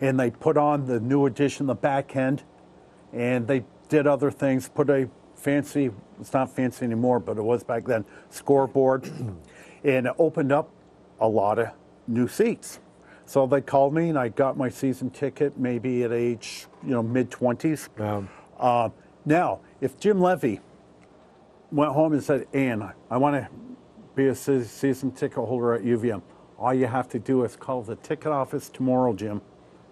and they put on the new edition, the back end, and they did other things, put a fancy, it's not fancy anymore, but it was back then, scoreboard, and it opened up a lot of new seats. So they called me, and I got my season ticket maybe at age, mid-20s. Now, if Jim Levy went home and said, "Ann, I want to be a season ticket holder at UVM," all you have to do is call the ticket office tomorrow, Jim,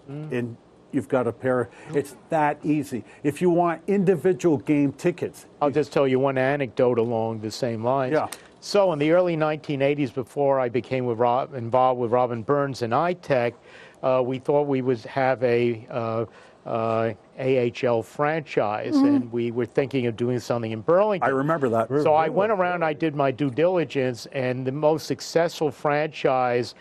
and you've got a pair. It's that easy. If you want individual game tickets. I'll just tell you one anecdote along the same lines. Yeah. So in the early 1980s, before I became involved with Robin Burns and iTech, we thought we would have a AHL franchise, and we were thinking of doing something in Burlington. I remember that. So I went around, I did my due diligence, and the most successful franchise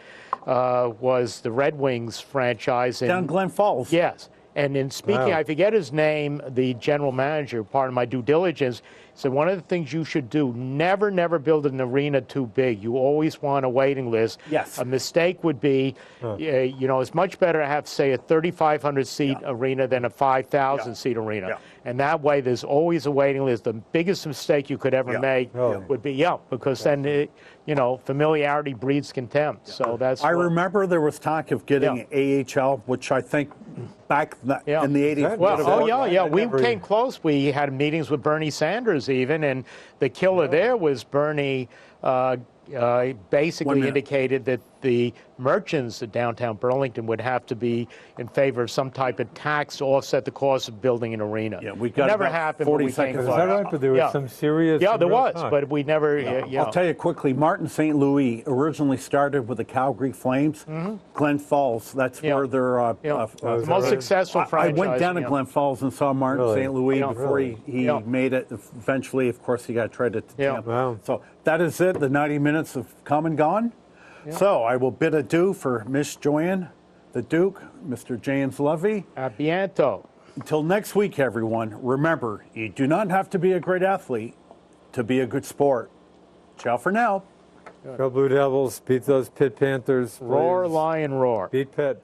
was the Red Wings franchise. Down Glen Falls. Yes. And in speaking, I forget his name, the general manager, part of my due diligence, said one of the things you should do, never build an arena too big. You always want a waiting list. Yes. A mistake would be, it's much better to have, say, a 3,500 seat arena than a 5,000 seat arena. Yeah. And that way, there's always a waiting list. The biggest mistake you could ever make would be, because then, familiarity breeds contempt. So that's. I remember there was talk of getting AHL, which I think back in the 80s. Well, we came close. We had meetings with Bernie Sanders even, and the killer there was Bernie basically indicated that the merchants of downtown Burlington would have to be in favor of some type of tax to offset the cost of building an arena. Yeah, we got never happened. 40 seconds. Is that right? But there was some serious. Yeah, there was, but we never. I'll tell you quickly. Martin St. Louis originally started with the Calgary Flames. Glen Falls. That's where they're the most successful franchise. I went down to Glen Falls and saw Martin St. Louis before he made it. Eventually, of course, he got traded to Tampa. Wow. So that is it. The 90 minutes have come and gone. So I will bid adieu for Miss Joanne, the Duke, Mr. James Levy. A bientôt. Until next week, everyone, remember, you do not have to be a great athlete to be a good sport. Ciao for now. Go Blue Devils, beat those Pitt Panthers. Roar, Lion, roar. Beat Pitt.